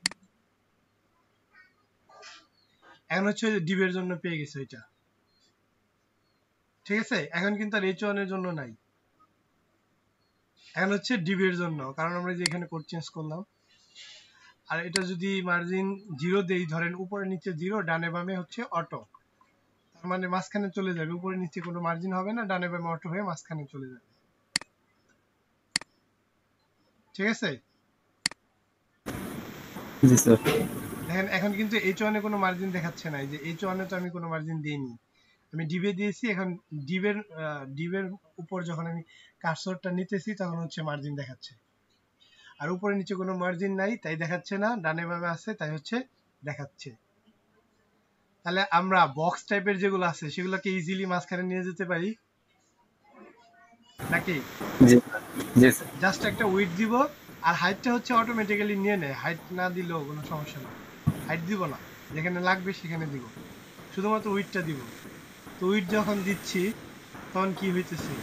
A: এখন হচ্ছে div এর জন্য পেয়ে গেছে এটা, ঠিক আছে? এখন কিন্তু আর h1 এর জন্য নাই, এখন হচ্ছে div এর জন্য, কারণ আমরা যে এখানে কোড চেঞ্জ করলাম। আর এটা যদি মার্জিন 0 দেই, ধরেন উপরে নিচে 0, ডানে বামে হচ্ছে অটো, তার মানে মাঝখানে চলে যাবে, উপরে নিচে কোনো মার্জিন হবে না, ডানে বামে অটো হয়ে মাঝখানে চলে যাবে, ঠিক আছে?
I: জি স্যার।
A: দেখেন এখন কিন্তু h1 এ কোনো মার্জিন দেখাচ্ছে না, এই যে h1 এ তো আমি কোনো মার্জিন দেইনি, আমি div এ দিয়েছি। এখন div এর উপর যখন আমি কার্সরটা নিতেছি তখন হচ্ছে মার্জিন দেখাচ্ছে, আর উপরে নিচে কোনো মার্জিন নাই তাই দেখাচ্ছে না, ডানে বামে আছে তাই হচ্ছে দেখাচ্ছে। তাহলে আমরা বক্স টাইপের যেগুলো আছে সেগুলোকে ইজিলি মাঝখানে নিয়ে যেতে পারি নাকি?
I: জি জি স্যার।
A: জাস্ট একটা উইডথ দিব, আর হাইটটা হচ্ছে অটোমেটিক্যালি নিয়ে নেয়, হাইট না দিলেও কোনো সমস্যা নেই, হাইট দিব না, যেখানে লাগবে সেখানে দিব, শুধুমাত্র উইডথটা দিব। তো উইডথ যখন দিচ্ছি তখন কি হইতেছে,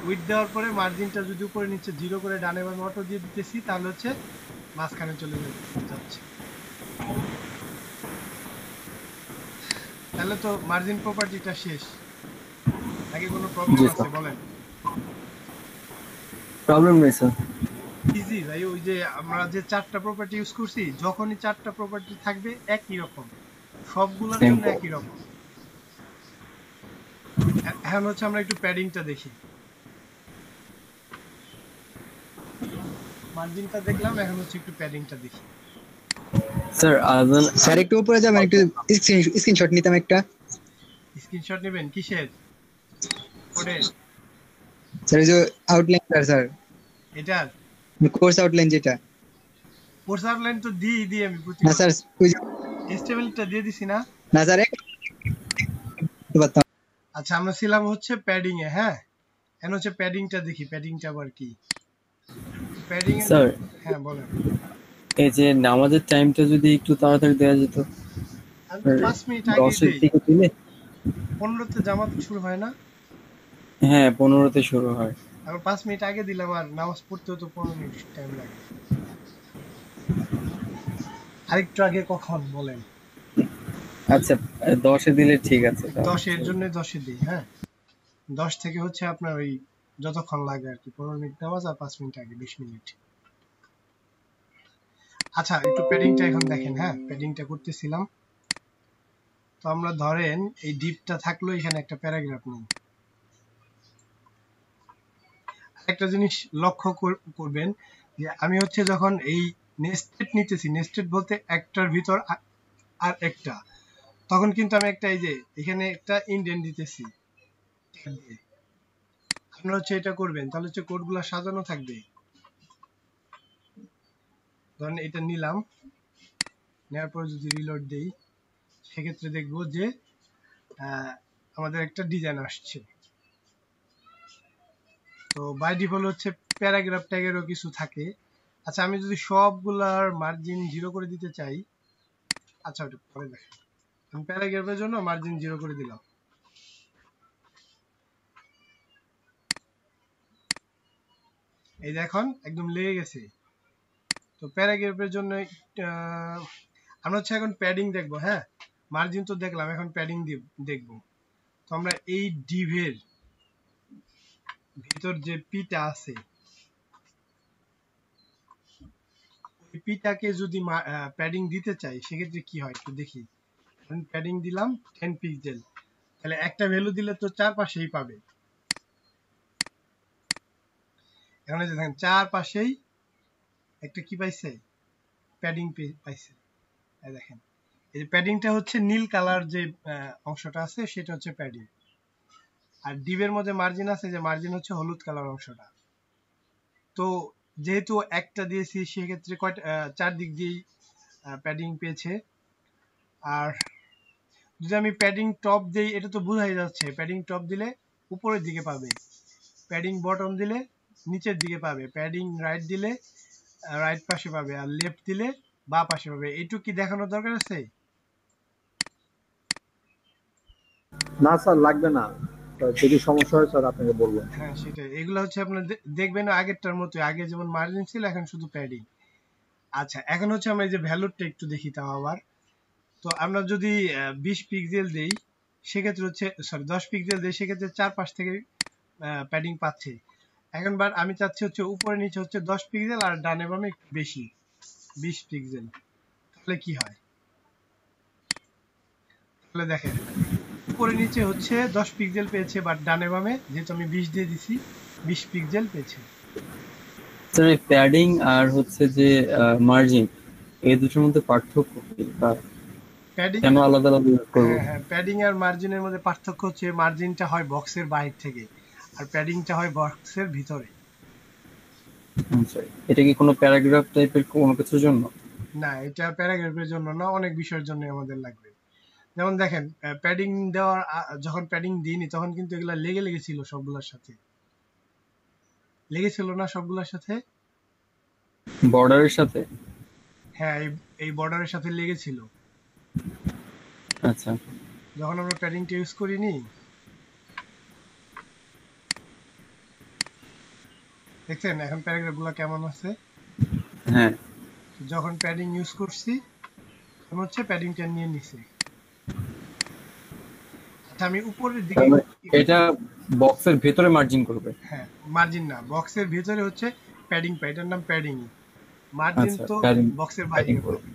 A: উইডথ দেওয়ার পরে মার্জিনটা যদি উপরে নিচে 0 করে ডানে বামে অটো দিয়ে দিতেছি, তাহলে হচ্ছে মাঝখানে চলে যাচ্ছে। তাহলে তো মার্জিন প্রপার্টিটা শেষ, নাকি কোনো প্রবলেম
I: জি
A: আছে
I: স্যার।
A: বলেন?
I: প্রবলেম নেই স্যার।
A: ইজি ভাই, ওই যে আমরা যে 4টা প্রপার্টি ইউজ করছি, যখনই 4টা প্রপার্টি থাকবে একই রকম, সবগুলোর জন্য একই রকম। এখন হচ্ছে আমরা একটু প্যাডিংটা দেখি, মার্জিনটা দেখলাম, এখন হচ্ছে একটু প্যাডিংটা দেখি।
I: স্যার
E: স্যার একটু উপরে যাবেন, একটু স্ক্রিনশট নিতাম একটা।
A: স্ক্রিনশট নেবেন কিসের? কোডের?
E: স্যার এই যে আউটলাইন স্যার,
A: এটার
E: কোর্স আউটলাইন যেটা।
A: কোর্স আউটলাইন তো দিই আমি প্রতি,
E: না স্যার ওই যে,
A: এস্টেবলটা দিয়ে দিছি না?
E: না স্যার
A: আচ্ছা, আমরা ছিলাম হচ্ছে প্যাডিং এ, হ্যাঁ। এখন হচ্ছে প্যাডিংটা দেখি, প্যাডিংটা আবার কি প্যাডিং এ?
I: স্যার
A: হ্যাঁ বলেন।
I: এই যে নামাজের টাইমটা যদি একটু তাড়াতাড়ি দেওয়া যেত,
A: আমি তো 5 মিনিট আগে
I: 10-এর
A: দেই,
I: দিকে দিলে।
A: 15তে জামাত শুরু হয় না?
I: হ্যাঁ 15-তে শুরু হয়।
A: আবার 5 মিনিট আগে দিলাম, আর নামাজ পড়তেও তো 15 মিনিট টাইম লাগে। আরেকটু আগে কখন বলেন?
I: আচ্ছা 10-এ দিলে ঠিক আছে।
A: 10 এর জন্য 10 এ দিই, হ্যাঁ। 10 থেকে হচ্ছে আপনার ওই যতক্ষণ লাগে আর কি, 15 মিনিট নামাজ আর 5 মিনিট আগে 20 মিনিট। আচ্ছা, একটু প্যাডিংটা এখন দেখেন, হ্যাঁ প্যাডিংটা করতেছিলাম। তো আমরা ধরেন এই ডিপটা থাকলো, এখানে একটা প্যারাগ্রাফ নেই। একটা জিনিস লক্ষ্য করবেন যে আমি হচ্ছে যখন এই নেস্টেড নিতেছি, নেস্টেড বলতে একটার ভিতর আর একটা, তখন কিন্তু আমি একটা এই যে এখানে একটা ইনডেন্ট দিতেছি। আপনারা হচ্ছে এটা করবেন, তাহলে হচ্ছে কোডগুলো সাজানো থাকবে। ধরেন এটা নিলাম, নেওয়ার পর যদি রিলোড দেই, সেক্ষেত্রে দেখবো যে আমাদের একটা ডিজাইন আসছে। তো বাই ডিফল্ট হচ্ছে প্যারাগ্রাফ ট্যাগেরও কিছু থাকে। আচ্ছা, আমি যদি সবগুলার মার্জিন 0 করে দিতে চাই, আচ্ছা ওটা পরে দেখেন, আমি প্যারাগ্রাফের জন্য মার্জিন 0 করে দিলাম। এই দেখুন একদম লেগে গেছে। তো প্যারাগ্রাফের জন্য আমরা হচ্ছে এখন প্যাডিং দেখবো, হ্যাঁ। মার্জিন তো দেখলাম, এখন প্যাডিং দেখবো। তো আমরা এই ডিভের ভিতর যে পিটা আছে, ওই পিটাকে যদি প্যাডিং দিতে চাই, সেক্ষেত্রে কি হয় একটু দেখি। প্যাডিং দিলাম 10 পিক্সেল, তাহলে একটা ভ্যালু দিলে তো চারপাশেই পাবে। এখন যে দেখেন চারপাশেই একটা কি পাইছে, প্যাডিং পাইছে। এই দেখেন, এই যে প্যাডিংটা হচ্ছে নীল কালার যে অংশটা আছে সেটা হচ্ছে প্যাডিং, আর ডিভের মধ্যে মার্জিন আছে, যে মার্জিন হচ্ছে হলুদ কালার অংশটা। তো যেহেতু একটা দিয়েছি সেক্ষেত্রে কয়টা চারদিক দিয়েই প্যাডিং পেয়েছে। আর যদি আমি প্যাডিং টপ দেই, এটা তো বোঝাই যাচ্ছে, প্যাডিং টপ দিলে উপরের দিকে পাবে, প্যাডিং বটম দিলে নিচের দিকে পাবে, প্যাডিং রাইট দিলে রাইট পাশে পাবে, আর লেফট দিলে বাঁ পাশে পাবে। এইটুকু কি দেখানোর দরকার আছে?
C: না স্যার, লাগবে না। যদি সমস্যা হয় স্যার আপনাকে বলবো।
A: হ্যাঁ সেটাই, এগুলো হচ্ছে আপনার দেখবেন আগেরটার মতো, আগে যেমন মার্জিন ছিল এখন শুধু প্যাডিং। আচ্ছা, এখন হচ্ছে আমরা এই যে ভ্যালুটা একটু দেখি তাও আবার। তো আমরা যদি 20 পিক্সেল দেই সেক্ষেত্রে হচ্ছে, সরি 10 পিক্সেল দেই সেক্ষেত্রে চারপাশ থেকে প্যাডিং পাচ্ছে। এখন বার আমি চাচ্ছি হচ্ছে উপরে নিচে হচ্ছে 10 পিক্সেল আর ডানে বামে একটু বেশি 20 পিক্সেল, তাহলে কি হয়? তাহলে দেখেন উপরে নিচে হচ্ছে 10 পিক্সেল পেয়েছে, বাট ডানে বামে যেহেতু আমি 20 দিয়ে দিছি 20 পিক্সেল পেয়েছে।
I: স্যার প্যাডিং আর হচ্ছে যে মার্জিন এই দুটোর মধ্যে পার্থক্য কি, বা
A: প্যাডিং
I: কেন আলাদা আলাদা ইউজ করব?
A: হ্যাঁ, প্যাডিং আর মার্জিনের মধ্যে পার্থক্য হচ্ছে মার্জিনটা হয় বক্সের বাইরে থেকে আর প্যাডিংটা হয় বক্সের ভিতরে।
I: আচ্ছা, এটা কি কোনো প্যারাগ্রাফ টাইপের কোনো কিছুর জন্য?
A: না, এটা প্যারাগ্রাফের জন্য না, অনেক বিষয়ের জন্য আমাদের লাগবে। যেমন দেখেন প্যাডিং দেওয়ার যখন প্যাডিং দিইনি তখন কিন্তু এগুলা লেগে লেগেছিল সবগুলোর সাথে, লেগেছিল না সবগুলোর সাথে?
I: বর্ডারের সাথে?
A: হ্যাঁ, এই বর্ডারের সাথে লেগেছিল।
I: আচ্ছা,
A: যখন আমরা প্যাডিংটা ইউজ করিনি, দেখছেন এখন প্যারাগ্রাফ গুলো কেমন আছে?
I: হ্যাঁ।
A: যখন প্যাডিং ইউজ করছি তখন হচ্ছে প্যাডিংটা নিয়ে নিছে। আচ্ছা, আমি উপরের দিকে,
I: এটা বক্সের ভিতরে মার্জিন করবে?
A: হ্যাঁ মার্জিন না, বক্সের ভিতরে হচ্ছে প্যাডিং পাই, এটার নাম প্যাডিং। মার্জিন তো বক্সের বাইরে করবে।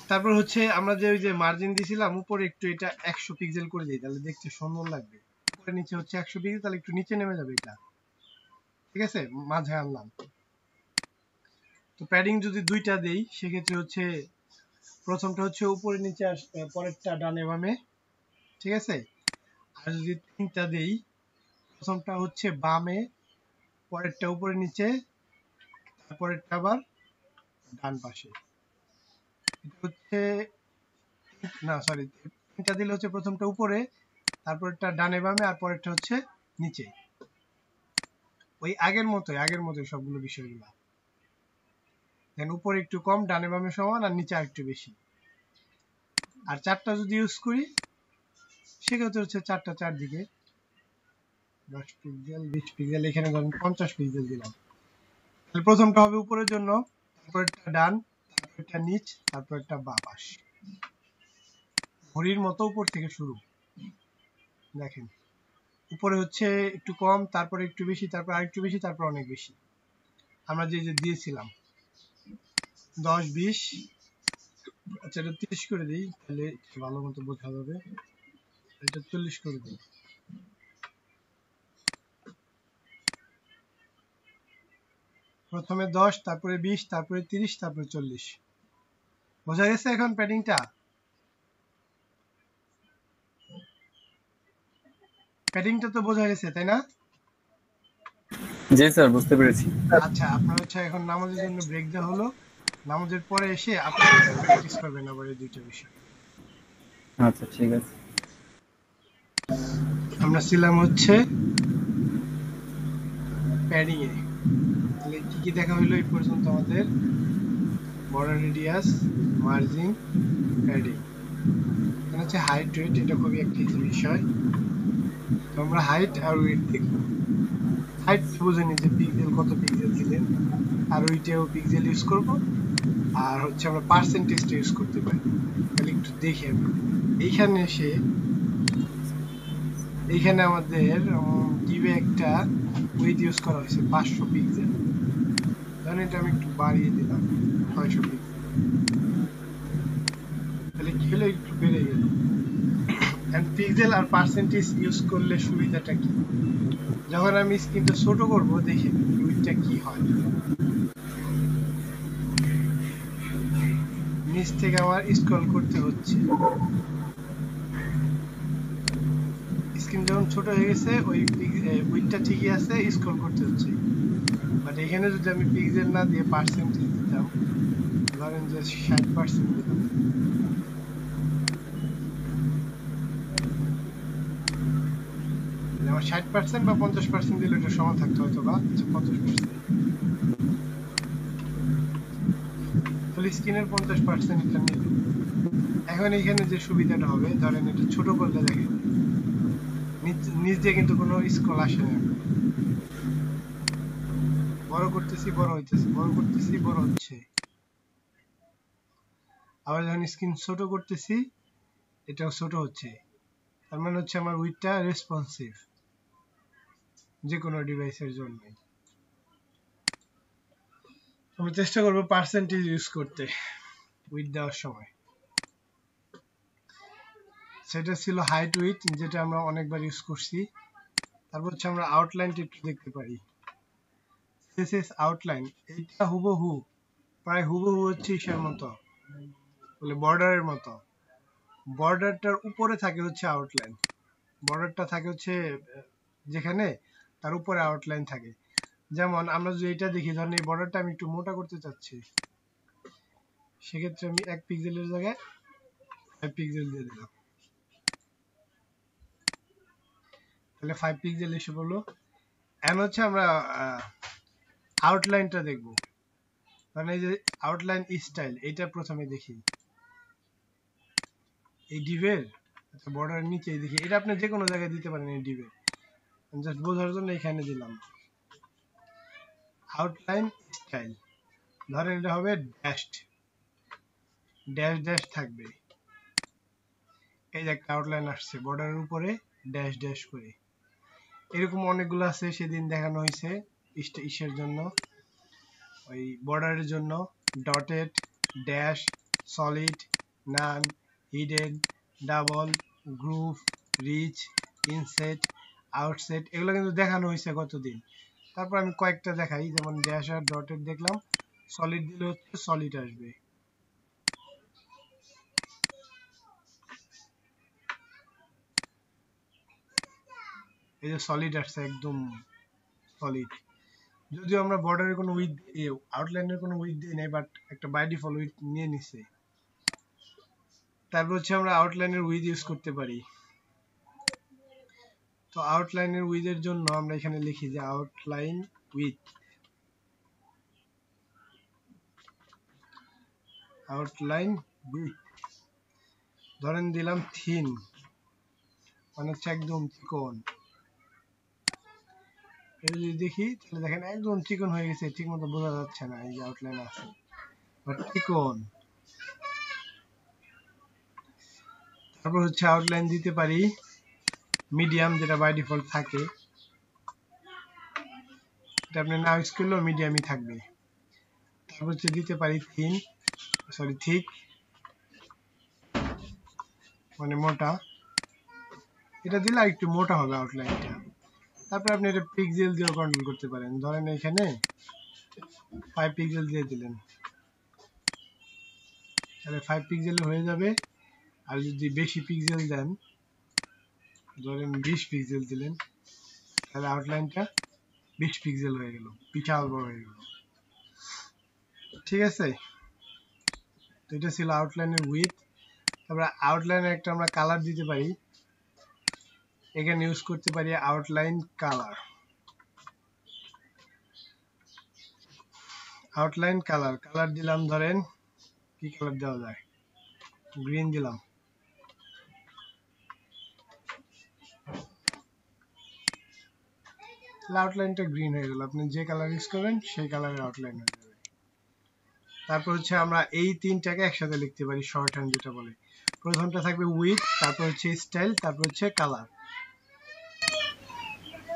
A: তারপর হচ্ছে আমরা যে ওই যে মার্জিন দিছিলাম উপরে একটু এটা 100 পিক্সেল করে দিই, তাহলে দেখতে সুন্দর লাগবে। উপরে নিচে হচ্ছে 100 পিক্সেল, তাহলে একটু নিচে নেমে যাবে এটা, ঠিক আছে? মাঝে আনলাম। তো প্যাডিং যদি দুইটা দেই সেক্ষেত্রে হচ্ছে প্রথমটা হচ্ছে উপরে নিচে, পরেরটা ডানে বামে, ঠিক আছে? আর যদি তিনটা দেই, প্রথমটা হচ্ছে বামে, পরেরটা উপরে নিচে, তারপরেরটা আবার ডান পাশে। এটা হচ্ছে, না সরি, তিনটা দিলে হচ্ছে প্রথমটা উপরে, তারপরেরটা ডানে বামে, আর পরেরটা হচ্ছে নিচে। ওই আগের মতোই সবগুলো বিষয়গুলো। দেন উপরে একটু কম, ডানে বামে সমান, আর নিচে আরেকটু বেশি। আর চারটা যদি ইউজ করি সেক্ষেত্রে হচ্ছে চারটা চারদিকে 10 পিক্সেল 20 পিক্সেল, এখানে ধরুন 50 পিক্সেল দিলাম। তাহলে প্রথমটা হবে উপরের জন্য, তারপরটা ডান, তারপরটা নিচ, তারপরটা বাঁ পাশ। ঘড়ির মতো উপর থেকে শুরু। দেখেন উপরে হচ্ছে একটু কম, তারপরে একটু বেশি, তারপর আরেকটু বেশি, তারপর অনেক বেশি। আমরা যে দিয়েছিলাম 10 20, আচ্ছা এটা 30 করে দিই তাহলে ভালো মতো বোঝা যাবে। এটা 40 করে দিই। প্রথমে 10, তারপরে 20, তারপরে 30, তারপরে 40। বোঝা গেছে এখন প্যাডিংটা? প্যাডিংটা তো বোঝা গেছে, তাই না?
I: জি স্যার, বুঝতে পেরেছি।
A: আচ্ছা, আপনার হচ্ছে এখন নামাজের জন্য ব্রেক দেওয়া হলো, নামাজের পরে এসে আপনারা প্র্যাকটিস করবেন আবার এই দুইটা বিষয়।
I: আচ্ছা ঠিক আছে।
A: আমরা ছিলাম হচ্ছে প্যাডিং এ। তাহলে কি কি দেখা হলো এই পর্যন্ত? আমাদের বর্ডার রেডিয়াস, মার্জিন, প্যাডিং, এখানে হচ্ছে হাইট ওয়েট, এটা খুবই একটা ইজি বিষয়। তো আমরা হাইট আর ওয়েট দেখব। হাইট বুঝে নিতে পিক্সেল কত পিক্সেল দিলেন, আর ওইটাও পিক্সেল ইউজ করব, আর হচ্ছে আমরা পার্সেন্টেজটা ইউজ করতে পারি। তাহলে একটু দেখি আমরা এইখানে এসে, এইখানে আমাদের ডিবে একটা ওয়েট ইউজ করা হয়েছে 500 পিক্সেল, ধরেন এটা আমি একটু বাড়িয়ে দিলাম 600 পিক্সেল। তাহলে কি হলো, একটু বেড়ে গেল। এন্ড পিক্সেল আর পার্সেন্টেজ ইউজ করলে সুবিধাটা কি? যখন আমি স্ক্রিনটা ছোট করব দেখি ওইটা কি হয়। নিচ থেকে আমার স্ক্রল করতে হচ্ছে, স্ক্রিন যখন ছোট হয়ে গেছে ওই উইডটা ঠিকই আছে, স্ক্রল করতে হচ্ছে। এখানে যদি আমি পিক্সেল না দিয়ে পার্সেন্টেজ দিতাম, ধরেন যে 60% দিলাম, আমার 60% বা 50% দিলে এটা সমান থাকতো হয়তো, বা 50%, ফুল স্ক্রিনের 50% এটা নিলে। এখন এখানে যে সুবিধাটা হবে, ধরেন এটা ছোট করলে দেখেন নিচ দিয়ে কিন্তু কোনো স্ক্রল আসে না, বড় করতেছি বড় হইতেছে, বড় করতেছি বড় হচ্ছে। আবার যখন স্ক্রিন ছোট করতেছি এটাও ছোট হচ্ছে, তার মানে হচ্ছে আমার উইডথটা রেসপন্সিভ যে কোনো ডিভাইসের জন্য। আমি চেষ্টা করবো পার্সেন্টেজ ইউজ করতে উইডথ দেওয়ার সময়। সেটা ছিল হাইট উইডথ, যেটা আমরা অনেকবার ইউজ করছি। তারপর হচ্ছে আমরা আউটলাইনটা একটু দেখতে পারি। সিএসএস আউটলাইন এটা হুবহু, প্রায় হুবহু হচ্ছে ইসের মতো, বলে বর্ডারের মতো। বর্ডারটার উপরে থাকে হচ্ছে আউটলাইন, বর্ডারটা থাকে হচ্ছে যেখানে, তার উপরে আউটলাইন থাকে। যেমন আমরা যদি এটা দেখি, ধরেন এই বর্ডারটা আমি একটু মোটা করতে চাচ্ছি, সেক্ষেত্রে আমি 1 পিক্সেলের জায়গায় 5 পিক্সেল দিয়ে দিলাম, তাহলে 5 পিক্সেল এসে বললো। এখন হচ্ছে আমরা আউটলাইনটা দেখবো, কারণ এই যে আউটলাইন স্টাইল, এটা প্রথমে দেখি এই ডিভের বর্ডারের নিচে দেখি। এটা আপনি যে কোনো জায়গায় দিতে পারেন এই ডিভে, জাস্ট বোঝার জন্য এখানে দিলাম আউটলাইন স্টাইল। ধরেন এটা হবে ড্যাশড, ড্যাশ ড্যাশ থাকবে, এই যে একটা আউটলাইন আসছে বর্ডারের উপরে ড্যাশ ড্যাশ করে। এরকম অনেকগুলো আছে, সেদিন দেখানো হয়েছে ইসের জন্য, ওই বর্ডারের জন্য, dotted, dash, solid, none, hidden, double, groove, ridge, inset, outset, এগুলো কিন্তু দেখানো হয়েছে গতদিন। তারপর আমি কয়েকটা দেখাই, যেমন ড্যাশ আর ডটেড দেখলাম, সলিড দিলে হচ্ছে সলিড আসবে। এই যে সলিড আসছে, একদম সলিড। যদিও আমরা বর্ডারের কোনো উইথ, আউটলাইনের কোনো উইথ দিই নাই, বাট একটা বাই ডিফল্ট উইথ নিয়ে নিছে। তারপর হচ্ছে আমরা আউটলাইনের উইথ ইউজ করতে পারি। তো আউটলাইনের উইথের জন্য আমরা এখানে লিখি যে আউটলাইন উইথ, আউটলাইন উইথ ধরেন দিলাম থিন, মানে হচ্ছে একদম চিকন। এটা যদি দেখি তাহলে দেখেন একদম চিকন হয়ে গেছে, ঠিক মতো বোঝা যাচ্ছে না এই যে আউটলাইন আছে, বাট চিকন। তারপর হচ্ছে আউটলাইন দিতে পারি মিডিয়াম, যেটা বাই ডিফল্ট থাকে, এটা আপনি না ইউজ করলেও মিডিয়ামই থাকবে। তারপর হচ্ছে দিতে পারি থিন, সরি থিক, মানে মোটা, এটা দিলে একটু মোটা হবে আউটলাইনটা। তারপর আপনি এটা পিক্সেল দিয়ে কন্ট্রোল করতে পারেন, ধরেন এখানে 5 পিক্সেল দিয়ে দিলেন, তাহলে 5 পিক্সেল হয়ে যাবে। আর যদি বেশি পিক্সেল দেন, ধরেন 20 পিক্সেল দিলেন, তাহলে আউটলাইনটা 20 পিক্সেল হয়ে গেল, বিশাল বড় হয়ে গেল। ঠিক আছে, তো এটা ছিল আউটলাইনের উইথ। তারপরে আউটলাইনে একটা আমরা কালার দিতে পারি, এখানে ইউজ করতে পারি outline colour. Outline colour, colour দিলাম, ধরেন কি কালার দেওয়া যায়, গ্রিন দিলাম। আউটলাইনটা গ্রিন হয়ে গেল, আপনি যে কালার ইউজ করবেন সেই কালারের আউটলাইন হয়ে যাবে। তারপর হচ্ছে আমরা এই তিনটাকে একসাথে লিখতে পারি শর্ট হ্যান্ড যেটা বলে। প্রথমটা থাকবে উইথ, তারপর হচ্ছে স্টাইল, তারপর হচ্ছে কালার।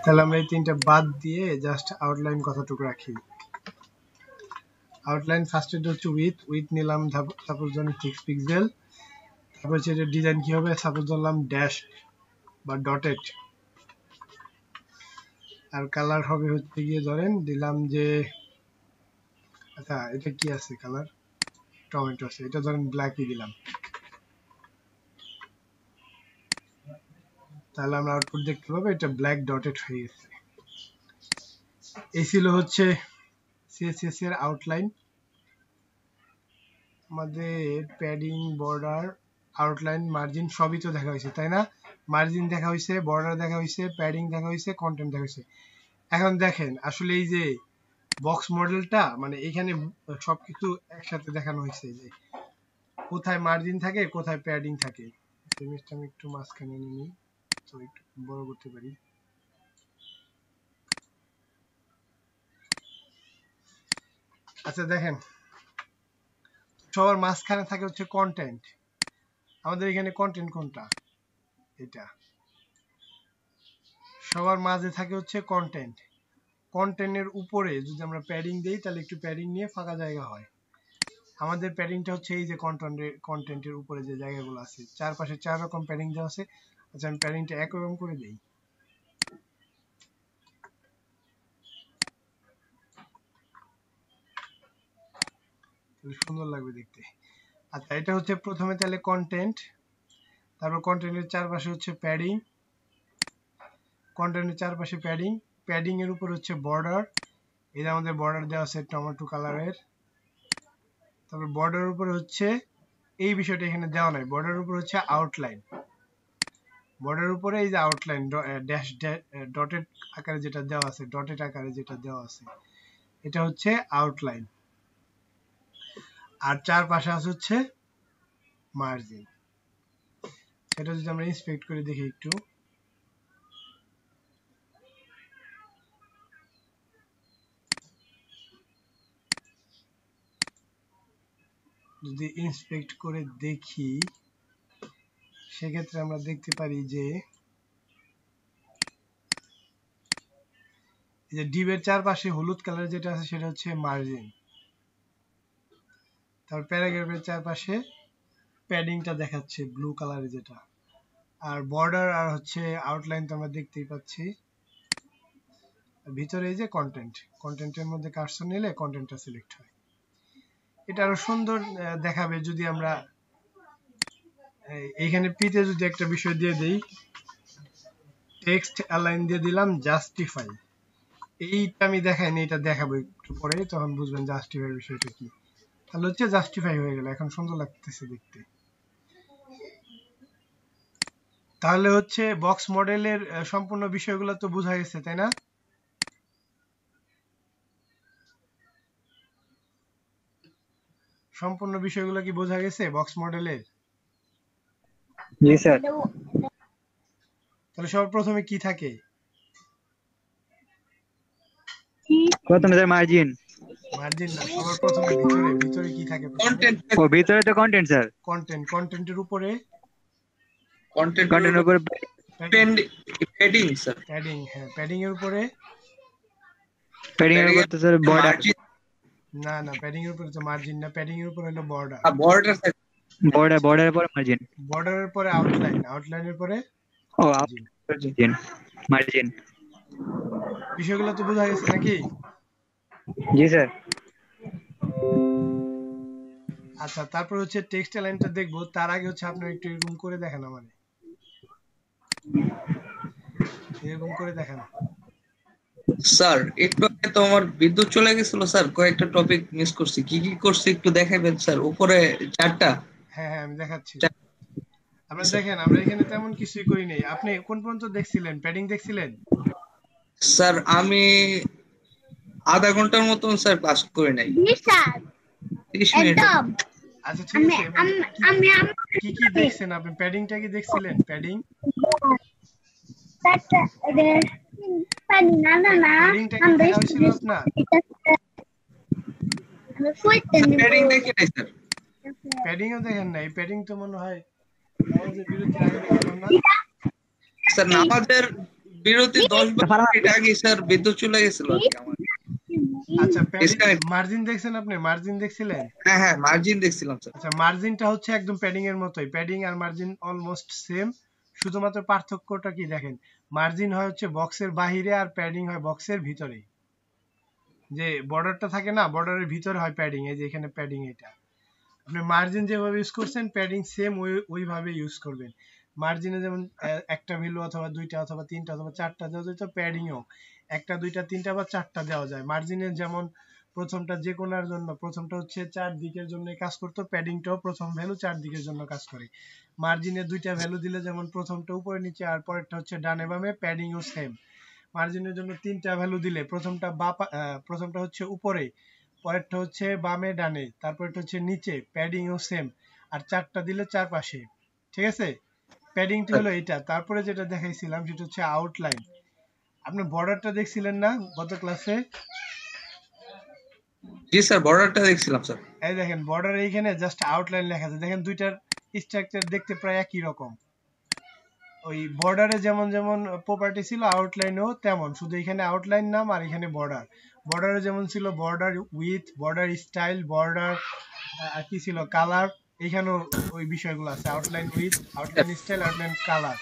A: তাহলে আমরা এই তিনটা বাদ দিয়ে জাস্ট আউটলাইন কতটুকু রাখি। আউটলাইন ফার্স্ট এটা হচ্ছে উইথ, উইথ নিলাম সাপোজ ধরুন 6 পিক্সেল। তারপর হচ্ছে এটা ডিজাইন কি হবে, সাপোজ ধরলাম ড্যাশ বা ডটেড। আর কালার হবে হচ্ছে গিয়ে ধরেন দিলাম যে, আচ্ছা এটা কি আছে কালার, টমেটো আছে, এটা ধরেন ব্ল্যাকই দিলাম। তাহলে আমরা আউটপুট দেখতে পাবো এটা ব্ল্যাক ডটেড হয়ে গেছে। এই ছিল হচ্ছে সিএসএস এর আউটলাইন, আমাদের প্যাডিং, বর্ডার, আউটলাইন, মার্জিন সবই তো দেখা হয়েছে, তাই না? মার্জিন দেখা হয়েছে, বর্ডার দেখা হয়েছে, প্যাডিং দেখা হয়েছে, কন্টেন্ট দেখা হয়েছে। এখন দেখেন আসলে এই যে বক্স মডেলটা মানে এখানে সবকিছু একসাথে দেখানো হয়েছে, যে কোথায় মার্জিন থাকে, কোথায় প্যাডিং থাকে। জিনিসটা আমি একটু মাঝখানে নিয়ে নিই তো একটু বড় করতে পারি। আচ্ছা দেখেন, সবার মাঝখানে থাকে হচ্ছে কন্টেন্ট। আমাদের এখানে কন্টেন্ট কোনটা? এটা। সবার মাঝে থাকে হচ্ছে কন্টেন্ট। কন্টেন্টের উপরে যদি আমরা প্যাডিং দেই তাহলে একটু প্যাডিং নিয়ে ফাঁকা জায়গা হয়। আমাদের প্যাডিংটা হচ্ছে এই যে কন্টেন্টের উপরে যে জায়গাগুলো আছে, চারপাশে 4 রকম প্যাডিং দেওয়া আছে। আচ্ছা আমি প্যাডিংটা একরকম করে দেই, তাহলে সুন্দর লাগবে দেখতে। আচ্ছা এটা হচ্ছে প্রথমে তাহলে কন্টেন্ট, তারপর কন্টেন্টের চারপাশে হচ্ছে প্যাডিং, কন্টেন্টের চারপাশে প্যাডিং, প্যাডিং এর উপর হচ্ছে বর্ডার। এই যে আমাদের বর্ডার দেওয়া আছে টমেটো কালারের। তারপর বর্ডারের উপরে হচ্ছে এই বিষয়টা এখানে দেওয়া নাই, বর্ডারের উপর হচ্ছে আউটলাইন। বর্ডারের উপরে এই যে আউটলাইন ড্যাশ ডটেড আকারে যেটা দেওয়া আছে, ডটেড আকারে যেটা দেওয়া আছে, এটা হচ্ছে আউটলাইন। আর চারপাশে আছে হচ্ছে মার্জিন। সেটা যদি আমরা ইন্সপেক্ট করে দেখি একটু, যদি ইন্সপেক্ট করে দেখি সেক্ষেত্রে আমরা দেখতে পারি যে এই যে ডিবের চারপাশে হলুদ কালার যেটা আছে সেটা হচ্ছে মার্জিন। তারপর প্যারাগ্রাফের চারপাশে প্যাডিংটা দেখাচ্ছে ব্লু কালারে যেটা। আর বর্ডার আর হচ্ছে আউটলাইন তো আমরা দেখতেই পাচ্ছি। ভিতরে এই যে কন্টেন্টের মধ্যে কার্সর নিলে কন্টেন্টটা সিলেক্ট হয়। এটা আরো সুন্দর দেখাবে যদি আমরা এইখানে পিতে যদি একটা বিষয় দিয়ে দেই, টেক্সট অ্যালাইন দিয়ে দিলাম জাস্টিফাই। এইটা আমি দেখাইনি, এটা দেখাবো একটু পরে, তখন বুঝবেন জাস্টিফাই বিষয়টা কি। তাহলে হচ্ছে জাস্টিফাই হয়ে গেল, এখন সুন্দর লাগতেছে দেখতে। তাহলে হচ্ছে বক্স মডেলের সম্পূর্ণ বিষয়গুলো তো বোঝা গেছে, তাই না? সম্পূর্ণ বিষয়গুলো কি বোঝা গেছে বক্স মডেলের?
F: জি স্যার।
A: তাহলে সবার প্রথমে কি থাকে?
F: প্রথমে স্যার মার্জিন।
A: মার্জিন না, সবার প্রথমে ভিতরে কি থাকে?
F: ও ভিতরে তো কন্টেন্ট স্যার।
A: কন্টেন্টের উপরে
F: কন্টেন্টের উপরে
G: প্যাডিং স্যার।
A: প্যাডিং, হ্যাঁ প্যাডিং এর উপরে
F: প্যাডিং এর উপর তো স্যার বর্ডার।
A: না প্যাডিং এর উপরে তো মার্জিন না, প্যাডিং এর উপরে হলো বর্ডার।
F: বর্ডারের পরে মার্জিন।
A: বর্ডারের পরে আউটলাইনের পরে
F: ও মার্জিন।
A: বিষয়গুলো তো বোঝা গেছে নাকি?
F: জি স্যার।
A: আচ্ছা তারপর হচ্ছে টেক্সট লাইনটা দেখবো, তার আগে হচ্ছে আপনারা একটু এরকম করে দেখেন, আমাদের এরকম করে দেখেন।
G: স্যার একটু আগে তো আমার বিদ্যুৎ চলে গেছিল স্যার, কয়েকটা টপিক মিস করছি, কি কি করছি একটু দেখাবেন স্যার? উপরে 4টা।
A: হ্যাঁ আমি দেখাচ্ছি। আপনারা দেখেন আমরা এখানে তেমন কিছুই করি নাই। আপনি কোন পর্যন্ত দেখছিলেন? প্যাডিং দেখছিলেন?
G: স্যার আমি আধা ঘন্টার মতন স্যার ক্লাস করে নাই। 30 মিনিট।
A: আচ্ছা ঠিক আছে, কি কি দেখছেন আপনি? প্যাডিংটা কি দেখছিলেন? প্যাডিংটা কি দেখা হয়েছিল আপনার?
G: প্যাডিং দেখি নাই স্যার।
A: প্যাডিংও দেখেন নাই? প্যাডিং তো মনে হয় নামাজের বিরতির আগে দেখলাম না
G: স্যার? নামাজের বিরতি 10 মিনিট আগে স্যার বিদ্যুৎ চলে গেছিল আমার।
A: আচ্ছা মার্জিন দেখছেন আপনি? মার্জিন দেখছিলেন?
G: হ্যাঁ মার্জিন দেখছিলাম স্যার।
A: আচ্ছা মার্জিনটা হচ্ছে একদম প্যাডিং এর মতোই, প্যাডিং আর মার্জিন অলমোস্ট সেম, শুধুমাত্র পার্থক্যটা কি দেখেন, মার্জিন হয় হচ্ছে বক্সের বাহিরে আর প্যাডিং হয় বক্সের ভিতরে। যে বর্ডারটা থাকে না, বর্ডারের ভিতরে হয় প্যাডিং, এই যে এখানে প্যাডিং। এটা আপনি মার্জিন যেভাবে ইউজ করছেন প্যাডিং সেম ওইভাবে ইউজ করবেন। মার্জিনে যেমন একটা ভ্যালু অথবা 2টা অথবা 3টা অথবা 4টা দেওয়া যায়, তো প্যাডিংও 1টা 2টা 3টা বা 4টা দেওয়া যায়। মার্জিনে যেমন প্রথমটা যে কোণার জন্য, প্রথমটা হচ্ছে 4 দিকের জন্য কাজ করতো, প্যাডিংটাও প্রথম ভ্যালু 4 দিকের জন্য কাজ করে। মার্জিনে দুইটা ভ্যালু দিলে যেমন প্রথমটা উপরে নিচে আর পরেরটা হচ্ছে ডানে বামে, প্যাডিংও সেম। মার্জিনের জন্য 3টা ভ্যালু দিলে প্রথমটা হচ্ছে উপরে, পরেরটা হচ্ছে বামে ডানে, তারপরটা হচ্ছে নিচে, প্যাডিংও সেম। আর 4টা দিলে চারপাশে। ঠিক আছে, প্যাডিংটা হলো এটা। তারপরে যেটা দেখাইছিলাম সেটা হচ্ছে আউটলাইন। আপনি বর্ডারটা দেখছিলেন না গত ক্লাসে?
G: জি স্যার, বর্ডারটা দেখছিলাম স্যার।
A: এই দেখেন বর্ডার এইখানে জাস্ট আউটলাইন লেখা আছে। দেখেন দুইটার স্ট্রাকচার দেখতে প্রায় একই রকম। ওই বর্ডারে যেমন যেমন প্রপার্টি ছিল আউটলাইনেও তেমন, শুধু এখানে আউটলাইন নাম আর এখানে বর্ডার। বর্ডারে যেমন ছিল border width, border style, border আর কি ছিল কালার, এখানেও ওই বিষয়গুলো আছে, outline width, outline style, outline colour.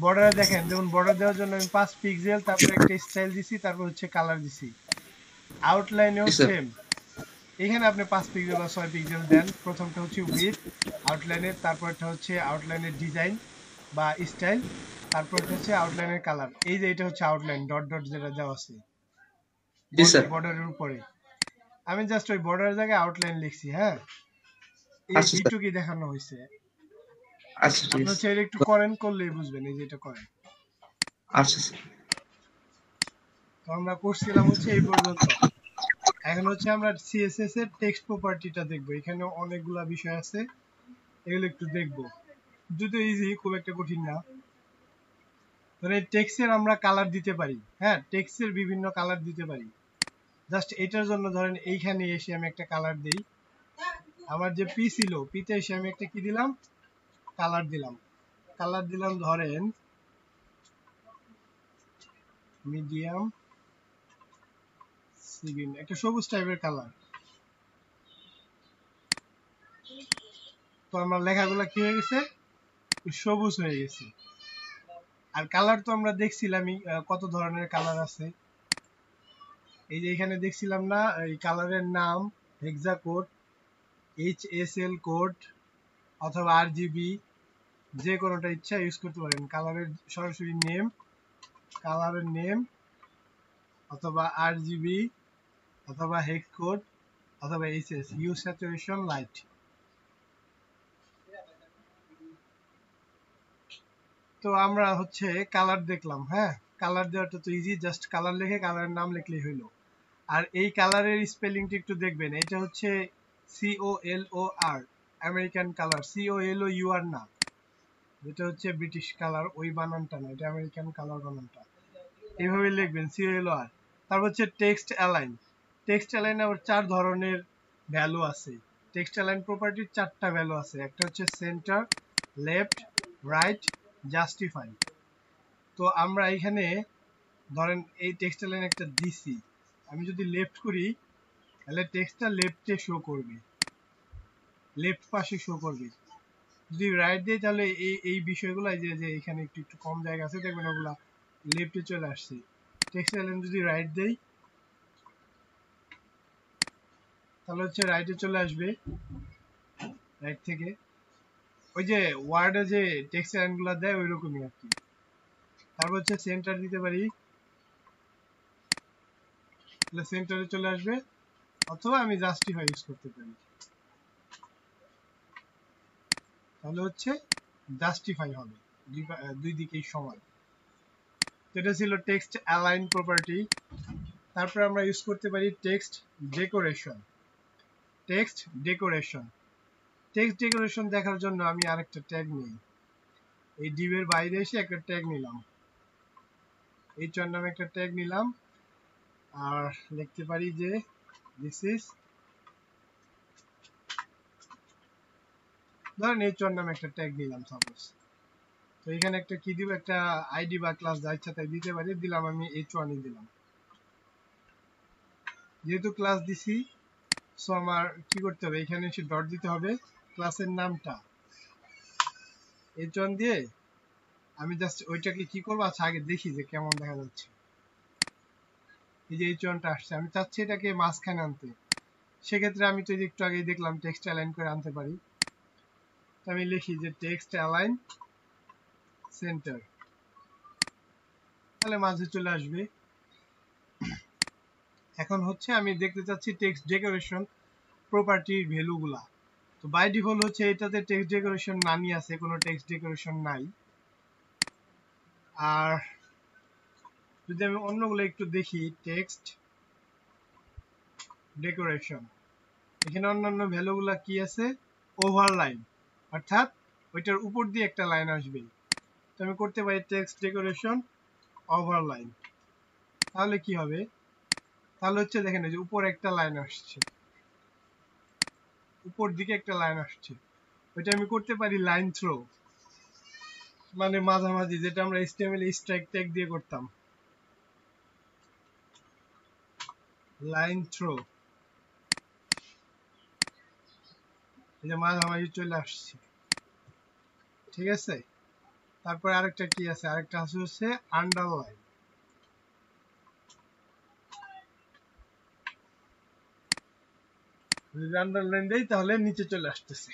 A: বর্ডারে দেখেন যেমন বর্ডার দেওয়ার জন্য আমি 5 পিক্সেল, তারপর একটা স্টাইল দিছি, তারপর হচ্ছে কালার দিছি। আউটলাইনেও সেম, এখানে আপনি 5 পিক্সেল বা 6 পিক্সেল দেন। প্রথমটা হচ্ছে উইথ আউটলাইনের, তারপরটা হচ্ছে আউটলাইনের ডিজাইন বা স্টাইল, তারপরটা হচ্ছে আউটলাইনের কালার। এই যে এটা হচ্ছে আউটলাইন ডট ডট যেটা দেওয়া আছে বর্ডারের উপরে। আমি জাস্ট ওই বর্ডারের জায়গায় আউটলাইন লিখছি। হ্যাঁ, এইটুকুই দেখানো হয়েছে।
G: আচ্ছা ঠিক
A: আপনি
G: আছে
A: হচ্ছে এটা একটু করেন, করলেই বুঝবেন। এই যে এটা করেন।
G: আচ্ছা স্যার।
A: তো আমরা করছিলাম হচ্ছে এই পর্যন্ত। এখন হচ্ছে আমরা সিএসএস এর টেক্সট প্রপার্টিটা দেখব। এখানে অনেকগুলা বিষয় আছে, এগুলো একটু দেখব। দুটো ইজি, খুব একটা কঠিন না। ধরেন এই টেক্সটের আমরা কালার দিতে পারি। হ্যাঁ, টেক্সটের বিভিন্ন কালার দিতে পারি। জাস্ট এটার জন্য ধরেন এইখানে এসে আমি একটা কালার দেই। আমার যে পি ছিল, পিতে এসে আমি একটা কি দিলাম, কালার দিলাম। কালার দিলাম ধরেন মিডিয়াম সি গ্রিন, একটা সবুজ টাইপের কালার। তো আমার লেখাগুলো কি হয়ে গেছে, সবুজ হয়ে গেছে। আর কালার তো আমরা দেখছিলামই কত ধরনের কালার আছে। এই যে এখানে দেখছিলাম না, এই কালারের নাম হেক্সা কোড, HSL কোড অথবা RGB, যে কোনোটা ইচ্ছা ইউজ করতে পারেন। কালারের সরাসরি নেম, কালারের নেম অথবা RGB অথবা হেক্স কোড অথবা HS, হিউ স্যাচুরেশন লাইট। তো আমরা হচ্ছে কালার দেখলাম। হ্যাঁ, কালার দেওয়াটা তো ইজি, জাস্ট কালার লিখে কালারের নাম লিখলেই হইলো। আর এই কালারের স্পেলিংটা একটু দেখবেন। এটা হচ্ছে COLOR, আমেরিকান কালার। COLOUR না, যেটা হচ্ছে ব্রিটিশ কালার, ওই বানানটা না, এটা আমেরিকান কালার বানানটা। এইভাবে লিখবেন COLOR। তারপর হচ্ছে টেক্সট অ্যালাইন। টেক্সট অ্যালাইন আবার 4 ধরনের ভ্যালু আছে। টেক্সট অ্যালাইন প্রপার্টির 4টা ভ্যালু আছে। একটা হচ্ছে সেন্টার, লেফট, রাইট, জাস্টিফাই। তো আমরা এখানে ধরেন এই টেক্সট অ্যালাইন একটা দিছি, আমি যদি লেফট করি তাহলে টেক্সটটা লেফটে শো করবে, লেফট পাশে শো করবে। যদি রাইট দিই তাহলে এই বিষয়গুলো যে এখানে একটু একটু কম জায়গা আছে, দেখবেন ওগুলা লেফটে চলে আসছে। টেক্সট অ্যালাইন যদি রাইট দেই তাহলে হচ্ছে রাইটে চলে আসবে, রাইট থেকে। ওই যে ওয়ার্ডে যে টেক্সট অ্যালাইন গুলো দেয় ওই রকমই আর কি। তারপর হচ্ছে সেন্টার দিতে পারি, তাহলে সেন্টারে চলে আসবে, অথবা আমি জাস্টিফাই ইউজ করতে পারি, তাহলে হচ্ছে জাস্টিফাই হবে, দুই দিকেই সমান। এটা ছিল টেক্সট অ্যালাইন প্রপার্টি। তারপর আমরা ইউজ করতে পারি text decoration. Text decoration, text decoration দেখার জন্য আমি আরেকটা ট্যাগ নিই। এই ডিভের বাইরে এসে একটা ট্যাগ নিলাম, এইচআর নামে একটা ট্যাগ নিলাম, আর লিখতে পারি যে দিস ইজ, ধরেন এইচআর নামে একটা ট্যাগ নিলাম সাপোজ। তো এখানে একটা কি দিব, একটা আইডি বা ক্লাস যা ইচ্ছা তাই দিতে পারি। দিলাম আমি H1 দিলাম, যেহেতু ক্লাস দিছি সো আমার কি করতে হবে, এখানে এসে ডট দিতে হবে, ক্লাসের নামটা H1 দিয়ে আমি জাস্ট ওইটাকে কি করবো, আচ্ছা আগে দেখি যে কেমন দেখা যাচ্ছে। এই যে H1টা আসছে, আমি চাচ্ছি এটাকে মাঝখানে আনতে। সেক্ষেত্রে আমি তো একটু আগে দেখলাম টেক্সট অ্যালাইন করে আনতে পারি। আমি লিখি যে টেক্সট অ্যালাইন সেন্টার, তাহলে মাঝে চলে আসবে। এখন হচ্ছে আমি দেখতে চাচ্ছি টেক্সট ডেকোরেশন প্রপার্টির ভ্যালুগুলা। তো বাই ডিফল্ট হচ্ছে এটাতে টেক্সট ডেকোরেশন নামই আছে, কোনো টেক্সট ডেকোরেশন নাই। আর যদি আমি অন্যগুলো একটু দেখি, টেক্সট ডেকোরেশন, এখানে অন্যান্য ভ্যালুগুলা কি আছে, ওভারলাইন, অর্থাৎ ওইটার উপর দিয়ে একটা লাইন আসবে। তো আমি করতে পারি টেক্সট ডেকোরেশন ওভারলাইন। তাহলে কি হবে, তাহলে হচ্ছে দেখেন এই যে উপর একটা লাইন আসছে, উপর দিকে একটা লাইন আসছে, ওইটা আমি করতে পারি লাইন থ্রো, মানে মাঝামাঝি, যেটা আমরা HTML স্ট্রাইক ট্যাগ দিয়ে করতাম, লাইন থ্রো, এই যে মাঝামাঝি চলে আসছে, ঠিক আছে। তারপরে আরেকটা কি আছে, আরেকটা আছে হচ্ছে আন্ডারলাইন। যদি আন্ডারলাইন দেই তাহলে নিচে চলে আসতেছে।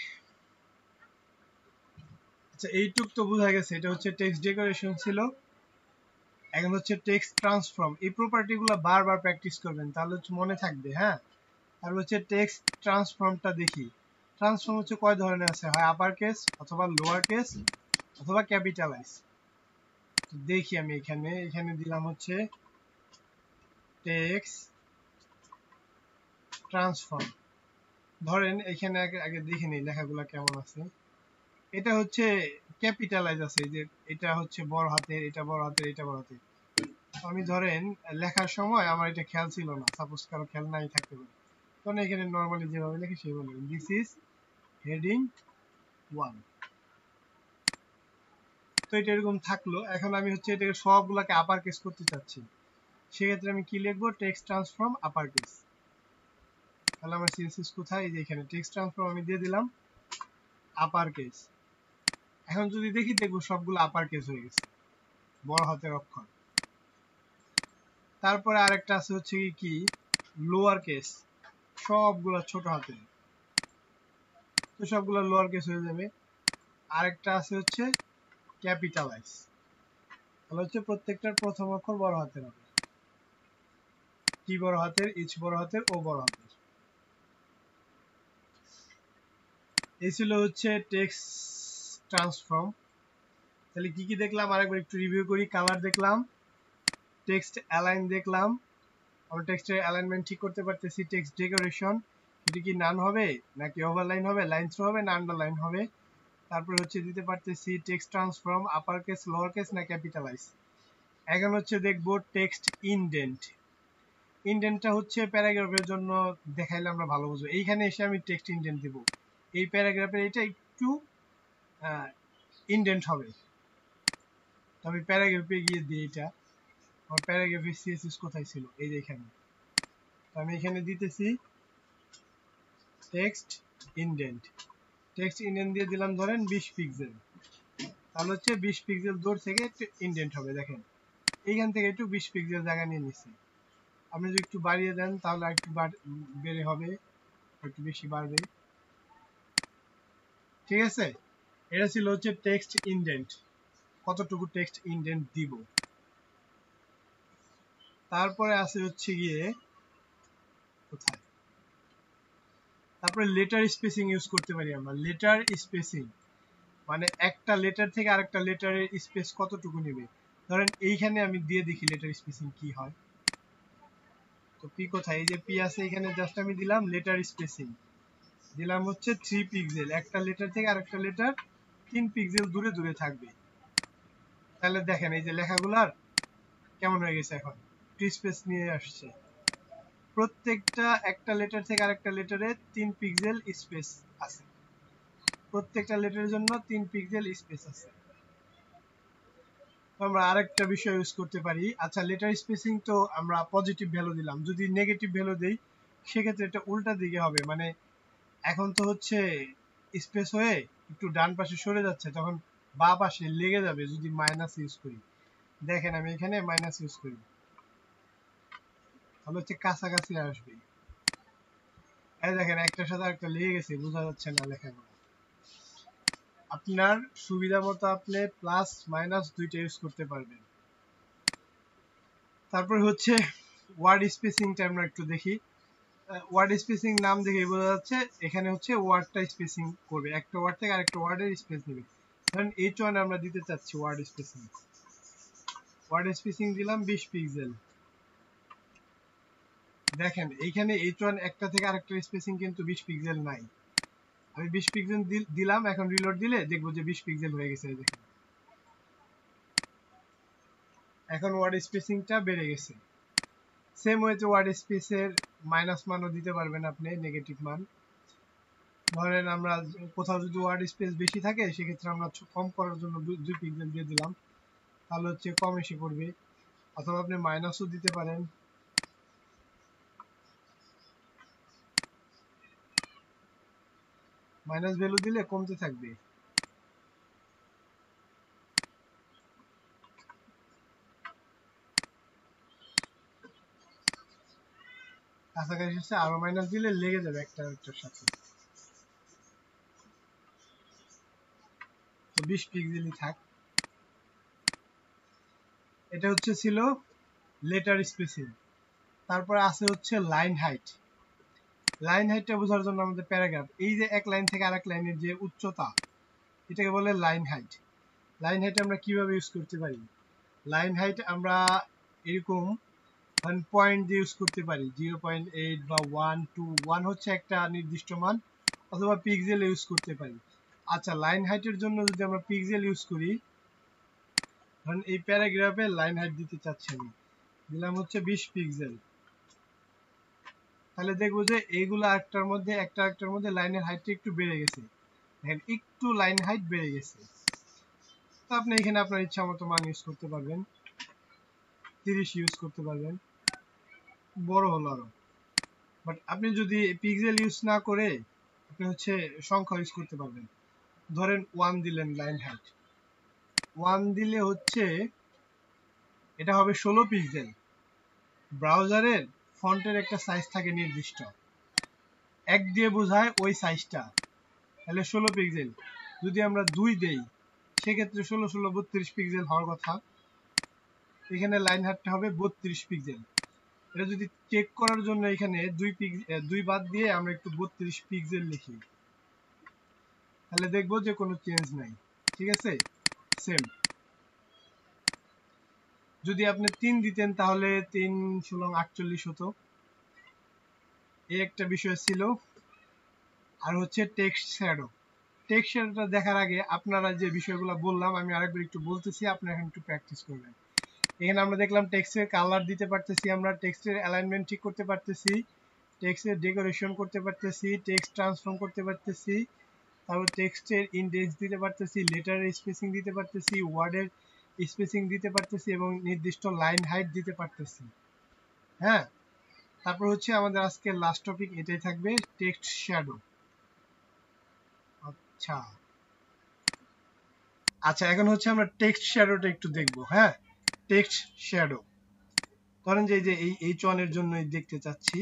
A: আচ্ছা, এইটুক তো বোঝা গেছে, এটা হচ্ছে টেক্সট ডেকোরেশন ছিল। এখন হচ্ছে টেক্সট ট্রান্সফর্ম। এই প্রপার্টিগুলো বারবার প্র্যাকটিস করবেন, তাহলে হচ্ছে মনে থাকবে। হ্যাঁ, তাহলে হচ্ছে টেক্সট ট্রান্সফর্মটা দেখি। ট্রান্সফর্ম হচ্ছে কয় ধরনের আছে, হয় আপার কেস অথবা লোয়ার কেস অথবা ক্যাপিটালাইজ। দেখি আমি এখানে দিলাম হচ্ছে টেক্সট ট্রান্সফর্ম। ধরেন এখানে আগে দেখে নিই লেখাগুলো কেমন আছে। এটা হচ্ছে ক্যাপিটালাইজ আছে, যে এটা হচ্ছে বড় হাতের, এটা বড় হাতের, এটা বড় হাতের। আমি ধরেন লেখার সময় আমার এটা খেয়াল ছিল না, সাপোজ কারো খেয়াল নাই থাকতে পারে, তখন এখানে নর্মালি যেভাবে লিখি সেভাবে লিখি, দিস ইজ হেডিং 1। তো এটা এরকম থাকলো। এখন আমি হচ্ছে এটাকে সবগুলাকে আপার কেস করতে চাচ্ছি, সেক্ষেত্রে আমি কি লিখবো, টেক্সট ট্রান্সফর্ম আপার কেস। তাহলে আমার সিএসএস কোথায়, এই যে এখানে টেক্সট ট্রান্সফর্ম আমি দিয়ে দিলাম আপার কেস। এখন যদি দেখি দেখবো সবগুলো আপার কেস হয়ে গেছে, বড় হাতের অক্ষর। তারপরে আরেকটা আছে হচ্ছে কি লোয়ার কেস, সবগুলো ছোট হাতের, তো সবগুলো লোয়ার কেস হয়ে যাবে। আরেকটা আছে হচ্ছে ক্যাপিটালাইজ, তাহলে হচ্ছে প্রত্যেকটার প্রথম অক্ষর বড় হাতের হবে, টি বড় হাতের, এইচ বড় হাতের, ও বড় হাতের। এই ছিল হচ্ছে টেক্সট ট্রান্সফর্ম। তাহলে কি কি দেখলাম আরেকবার একটু রিভিউ করি। কালার দেখলাম, টেক্সট অ্যালাইন দেখলাম, আমরা টেক্সটের অ্যালাইনমেন্ট ঠিক করতে পারতেছি। টেক্সট ডেকোরেশন, এটি কি নান হবে নাকি ওভারলাইন হবে, লাইন থ্রো হবে না আন্ডারলাইন হবে। তারপরে হচ্ছে দিতে পারতেছি text transform upper case, lower case না ক্যাপিটালাইজ। এখন হচ্ছে দেখবো টেক্সট ইনডেন্ট। ইনডেন্টটা হচ্ছে প্যারাগ্রাফের জন্য দেখাইলে আমরা ভালো বুঝবো। এইখানে এসে আমি টেক্সট ইনডেন্ট দিব, এই প্যারাগ্রাফের এটা একটু ইনডেন্ট হবে। আমি প্যারাগ্রাফে গিয়ে দিই, এটা আমার প্যারাগ্রাফের সিএসএস কোথায় ছিল, এই যে এখানে। আমি এখানে দিতেছি টেক্সট ইনডেন্ট। টেক্সট ইনডেন্ট দিয়ে দিলাম ধরেন 20 পিক্সেল, তাহলে হচ্ছে 20 পিক্সেল দূর থেকে একটু ইনডেন্ট হবে। দেখেন এইখান থেকে একটু 20 পিক্সেল জায়গা নিয়ে নিচ্ছি। আপনি যদি একটু বাড়িয়ে দেন তাহলে একটু বেড়ে হবে, একটু বেশি বাড়বে, ঠিক আছে। এটা ছিল হচ্ছে টেক্সট ইনডেন্ট, কতটুকু টেক্সট ইনডেন্ট দিব। তারপরে আছে হচ্ছে গিয়ে কোথায়, তারপরে লেটার স্পেসিং ইউজ করতে পারি আমরা। লেটার স্পেসিং মানে একটা লেটার থেকে আরেকটা লেটারের স্পেস কতটুকু নেবে। ধরেন এইখানে আমি দিয়ে দেখি লেটার স্পেসিং কি হয়। তো পি কোথায়, এই যে পি আছে এখানে, জাস্ট আমি দিলাম লেটার স্পেসিং, দিলাম হচ্ছে 3 পিক্সেল। একটা লেটার থেকে আরেকটা লেটার 3 পিক্সেল দূরে দূরে থাকবে। তাহলে দেখেন এই যে লেখাগুলার কেমন হয়ে গেছে, এখন একটু স্পেস নিয়ে আসছে। প্রত্যেকটা একটা লেটার থেকে আরেকটা লেটারে 3 পিক্সেল স্পেস আছে, প্রত্যেকটা লেটারের জন্য 3 পিক্সেল স্পেস আছে। আমরা আরেকটা বিষয় ইউজ করতে পারি। আচ্ছা, লেটার স্পেসিং তো আমরা পজিটিভ ভ্যালু দিলাম, যদি নেগেটিভ ভ্যালু দেই সেক্ষেত্রে এটা উল্টা দিকে হবে। মানে এখন তো হচ্ছে স্পেস হয়ে একটু ডান পাশে সরে যাচ্ছে, তখন বাঁ পাশে লেগে যাবে যদি মাইনাস ইউজ করি। দেখেন আমি এখানে মাইনাস ইউজ করি, তাহলে হচ্ছে কাছাকাছি আসবে। এই দেখেন একটার সাথে আরেকটা লেগে গেছে, বোঝা যাচ্ছে না লেখাগুলো। আপনার সুবিধা মতো আপনি প্লাস মাইনাস দুইটা ইউজ করতে পারবেন। তারপর হচ্ছে ওয়ার্ড স্পেসিংটা আমরা একটু দেখি। ওয়ার্ড স্পেসিং নাম দেখে বোঝা যাচ্ছে এখানে হচ্ছে ওয়ার্ডটা স্পেসিং করবে, একটা ওয়ার্ড থেকে আরেকটা ওয়ার্ডের স্পেস নেবে। ধরেন H1 আমরা দিতে চাচ্ছি ওয়ার্ড স্পেসিং, ওয়ার্ড স্পেসিং দিলাম 20 পিক্সেল। দেখেন এইখানে H1 একটা থেকে আরেকটা স্পেসিং কিন্তু 20 পিক্সেল নাই। আমি 20 পিক্সেল দিলাম, এখন রিলোড দিলে দেখবো যে 20 পিক্সেল হয়ে গেছে। দেখেন এখন ওয়ার্ড স্পেসিংটা বেড়ে গেছে। সেম ওয়েতে ওয়ার্ড স্পেসের মাইনাস মানও দিতে পারবেন আপনি, নেগেটিভ মান। ধরেন আমরা কোথাও যদি ওয়ার্ড স্পেস বেশি থাকে সেক্ষেত্রে আমরা কম করার জন্য 2 পিক্সেল দিয়ে দিলাম, তাহলে হচ্ছে কম এসে পড়বে। অথবা আপনি মাইনাসও দিতে পারেন। মাইনাস ভ্যালু দিলে কমতে থাকবে। কাছাকাছি এসে আরো মাইনাস দিলে লেগে যাবে একটা একটার সাথে। তো 20 পিক্সেলই থাক। এটা হচ্ছে ছিল লেটার স্পেসিং। তারপরে আছে হচ্ছে লাইন হাইট। লাইন হাইটটা বোঝার জন্য আমাদের প্যারাগ্রাফ, এই যে এক লাইন থেকে আরেক লাইনের যে উচ্চতা, এটাকে বলে লাইন হাইট। লাইন হাইট আমরা কিভাবে ইউজ করতে পারি? লাইন হাইট আমরা এরকম পয়েন্ট দিয়ে ইউজ করতে পারি, 0.8 বা 1, 2, 1 হচ্ছে একটা নির্দিষ্ট মান, অথবা পিক্সেল ইউজ করতে পারি। আচ্ছা, লাইন হাইটের জন্য যদি আমরা পিক্সেল ইউজ করি, ধরেন এই প্যারাগ্রাফে লাইন হাইট দিতে চাচ্ছি আমি, দিলাম হচ্ছে 20 পিক্সেল। তাহলে দেখবো যে এইগুলো একটার মধ্যে লাইনের হাইটটা একটু বেড়ে গেছে। দেখেন একটু লাইন হাইট বেড়ে গেছে। তো আপনি এখানে আপনার ইচ্ছা মতো মান ইউজ করতে পারবেন, 30 ইউজ করতে পারবেন, বড় হলো আরো। বাট আপনি যদি পিক্সেল ইউজ না করে আপনি হচ্ছে সংখ্যা ইউজ করতে পারবেন। ধরেন 1 দিলেন লাইন হাইট, 1 দিলে হচ্ছে এটা হবে 16 পিক্সেল। ব্রাউজারের ফন্টের একটা সাইজ থাকে নির্দিষ্ট, 1 দিয়ে বোঝায় ওই সাইজটা, তাহলে 16 পিক্সেল। যদি আমরা 2 দেই সেক্ষেত্রে 16 16 32 পিক্সেল হওয়ার কথা। এখানে লাইন হাইটটা হবে 32 পিক্সেল। এটা যদি চেক করার জন্য এখানে 2 বাদ দিয়ে আমরা একটু 32 পিক্সেল লিখি, তাহলে দেখবো যে কোনো চেঞ্জ নাই। ঠিক আছে, সেম। যদি আপনি 3 দিতেন তাহলে 3 16 48 হতো। এই একটা বিষয় ছিল। আর হচ্ছে টেক্সট শ্যাডো। টেক্সট শ্যাডোটা দেখার আগে আপনারা যে বিষয়গুলো বললাম আমি আরেকবার একটু বলতেছি, আপনারা এখন একটু প্র্যাকটিস করবেন। এখানে আমরা দেখলাম টেক্সটের কালার দিতে পারতেছি, আমরা টেক্সটের অ্যালাইনমেন্ট ঠিক করতে পারতেছি, টেক্সটের ডেকোরেশন করতে পারতেছি, টেক্সট ট্রান্সফর্ম করতে পারতেছি, তারপর টেক্সটের ইনডেক্স দিতে পারতেছি, লেটারের স্পেসিং দিতে পারতেছি, ওয়ার্ডের স্পেসিং দিতে পারতেছি এবং নির্দিষ্ট লাইন হাইট দিতে পারতেছি। হ্যাঁ, তারপর হচ্ছে আমাদের আজকের লাস্ট টপিক এটাই থাকবে, টেক্সট শ্যাডো। আচ্ছা, এখন হচ্ছে আমরা টেক্সট শ্যাডোটা একটু দেখবো। হ্যাঁ, টেক্সট শ্যাডো ধরেন যে এই H1 এর জন্য দেখতে চাচ্ছি,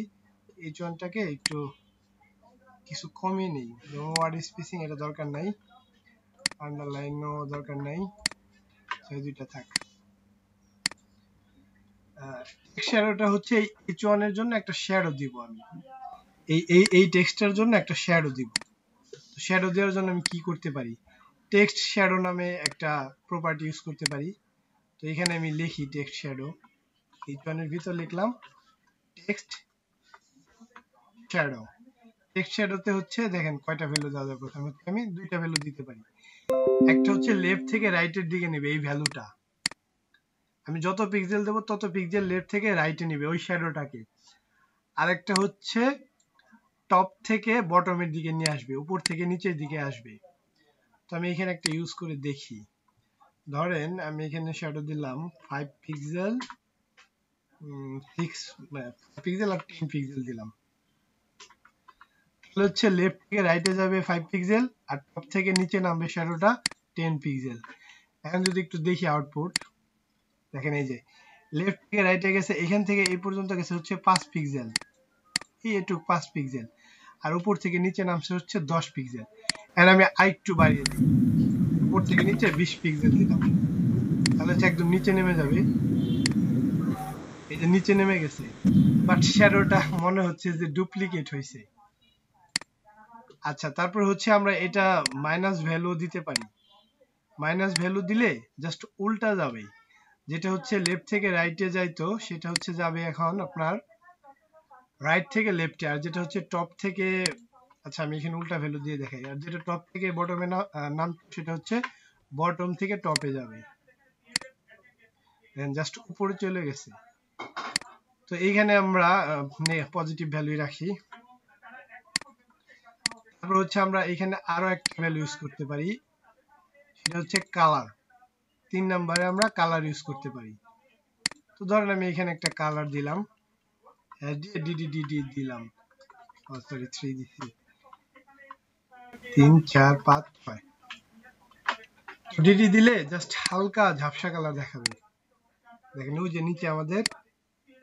A: H1টাকে একটু কিছু কমিয়ে নেই, যেমন ওয়ার্ড স্পেসিং এটা দরকার নাই, আন্ডারলাইনও দরকার নাই, সেই দুইটা থাক। টেক্সট শ্যাডোটা হচ্ছে H1 এর জন্য একটা শ্যাডো দিব আমি, এই টেক্সটের জন্য একটা শ্যাডো দিব। তো শ্যাডো দেওয়ার জন্য আমি কি করতে পারি? টেক্সট শ্যাডো নামে একটা প্রপার্টি ইউজ করতে পারি। তো এখানে আমি লিখি টেক্সট শ্যাডো, H1 এর ভিতর লিখলাম টেক্সট শ্যাডো। টেক্সট শ্যাডোতে হচ্ছে দেখেন কয়টা ভ্যালু দেওয়া যাবে। প্রথমে আমি 2টা ভ্যালু দিতে পারি। একটা হচ্ছে লেফট থেকে রাইটের দিকে নেবে এই ভ্যালুটা, আমি যত পিক্সেল দেব তত পিক্সেল লেফট থেকে রাইটে নেবে ওই শ্যাডোটাকে। আরেকটা হচ্ছে টপ থেকে বটমের দিকে নিয়ে আসবে, উপর থেকে নিচের দিকে আসবে। তো আমি এখানে একটা ইউজ করে দেখি। ধরেন আমি এখানে শ্যাডো দিলাম 5 পিক্সেল, 6 পিক্সেল আর 10 পিক্সেল দিলাম। তাহলে হচ্ছে লেফট থেকে রাইটে যাবে 5 পিক্সেল আর টপ থেকে নিচে নামবে শ্যাডোটা 10 পিক্সেল। এখন যদি একটু দেখি আউটপুট, দেখেন এই যে লেফট থেকে রাইটে গেছে, এখান থেকে এই পর্যন্ত গেছে হচ্ছে 5 পিক্সেল, এই এটুক 5 পিক্সেল, আর উপর থেকে নিচে নামছে হচ্ছে 10 পিক্সেল। এখন আমি আরেকটু বাড়িয়ে দিই, উপর থেকে নিচে 20 পিক্সেল দিলাম, তাহলে হচ্ছে একদম নিচে নেমে যাবে। এই যে নিচে নেমে গেছে, বাট শ্যাডোটা মনে হচ্ছে যে ডুপ্লিকেট হয়েছে। আচ্ছা, তারপর হচ্ছে আমরা এটা মাইনাস ভ্যালু দিতে পারি। মাইনাস ভ্যালু দিলে জাস্ট উল্টা যাবে, যেটা হচ্ছে লেফট থেকে রাইটে যাইতো সেটা হচ্ছে যাবে এখন আপনার রাইট থেকে লেফটে, আর যেটা হচ্ছে টপ থেকে, আচ্ছা আমি এখানে উল্টা ভ্যালু দিয়ে দেখাই, আর যেটা টপ থেকে বটমে নাম সেটা হচ্ছে বটম থেকে টপে যাবে। দেন জাস্ট উপরে চলে গেছে। তো এইখানে আমরা পজিটিভ ভ্যালু রাখি। তারপর হচ্ছে আমরা এখানে আরো একটা ভ্যালু ইউজ করতে পারি, সেটা হচ্ছে কালার। 3 নম্বরে আমরা কালার ইউজ করতে পারি। তো ধরেন আমি এখানে একটা কালার দিলাম, ডিডি দিলাম, সরি 3 দিছি, 3 4 5 6। ডিডি দিলে জাস্ট হালকা ঝাপসা কালার দেখাবে। দেখেন ওই যে নিচে আমাদের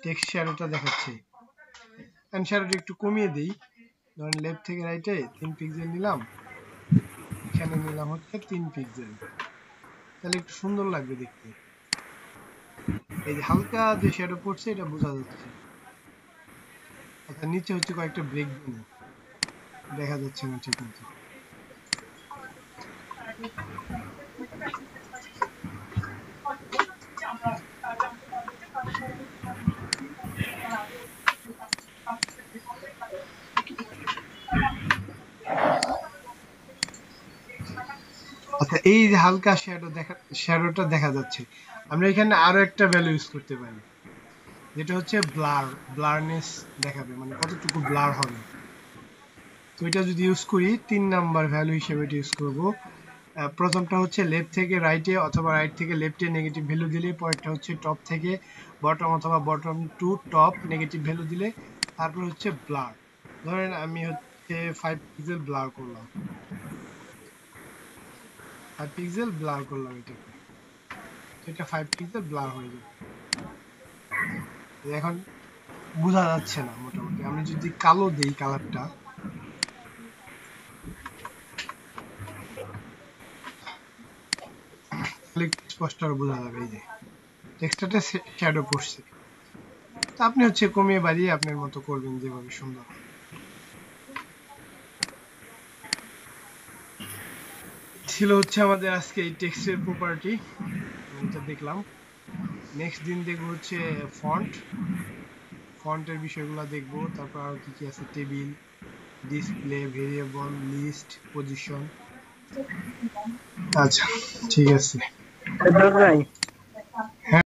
A: টেক্সট শ্যাডোটা দেখাচ্ছে। এন্ড শ্যাডোটা একটু কমিয়ে দেই, ধরেন লেফট থেকে রাইটে 3 পিক্সেল নিলাম, এখানে নিলাম হচ্ছে 3 পিক্সেল, তাহলে একটু সুন্দর লাগবে দেখতে। এই যে হালকা যে শ্যাডো পড়ছে এটা বোঝা যাচ্ছে। আচ্ছা, নিচে হচ্ছে কয়েকটা ব্রেক দিন, দেখা যাচ্ছে না ঠিক মতো। আচ্ছা, এই যে হালকা শ্যাডোটা দেখা যাচ্ছে, আমরা এখানে আরো একটা ভ্যালু ইউজ করতে পারি, যেটা হচ্ছে ব্লারনেস দেখাবে, মানে কতটুকু ব্লার হবে। তো এটা যদি ইউজ করি 3 নাম্বার ভ্যালু হিসেবে এটা ইউজ করব। প্রথমটা হচ্ছে লেফট থেকে রাইটে অথবা রাইট থেকে লেফটে নেগেটিভ ভ্যালু দিলে, পরেরটা হচ্ছে টপ থেকে বটম অথবা bottom to top negative value দিলে, তারপর হচ্ছে ব্লার। ধরেন আমি হচ্ছে 5 পিক্সেল ব্লার করলাম, 5 পিক্সেল ব্লার করলাম, এটা 5 পিক্সেল ব্লার হয়ে যাবে। এখন বোঝা যাচ্ছে না মোটামুটি। আমি যদি কালো দেই কালারটা, তাহলে স্পষ্ট করে বোঝা যাবে। এই যে টেক্সটটাতে শ্যাডো পড়ছে। তো আপনি হচ্ছে কমিয়ে বাড়িয়ে আপনার মতো করবেন যেভাবে সুন্দর। ছিল হচ্ছে আমাদের আজকে এই টেক্সটের প্রপার্টি, এটা দেখলাম। নেক্সট দিন দেখবো হচ্ছে ফন্টের বিষয়গুলো দেখবো, তারপর আর কি কি আছে, table, display, variable, list, position. আচ্ছা ঠিক আছে।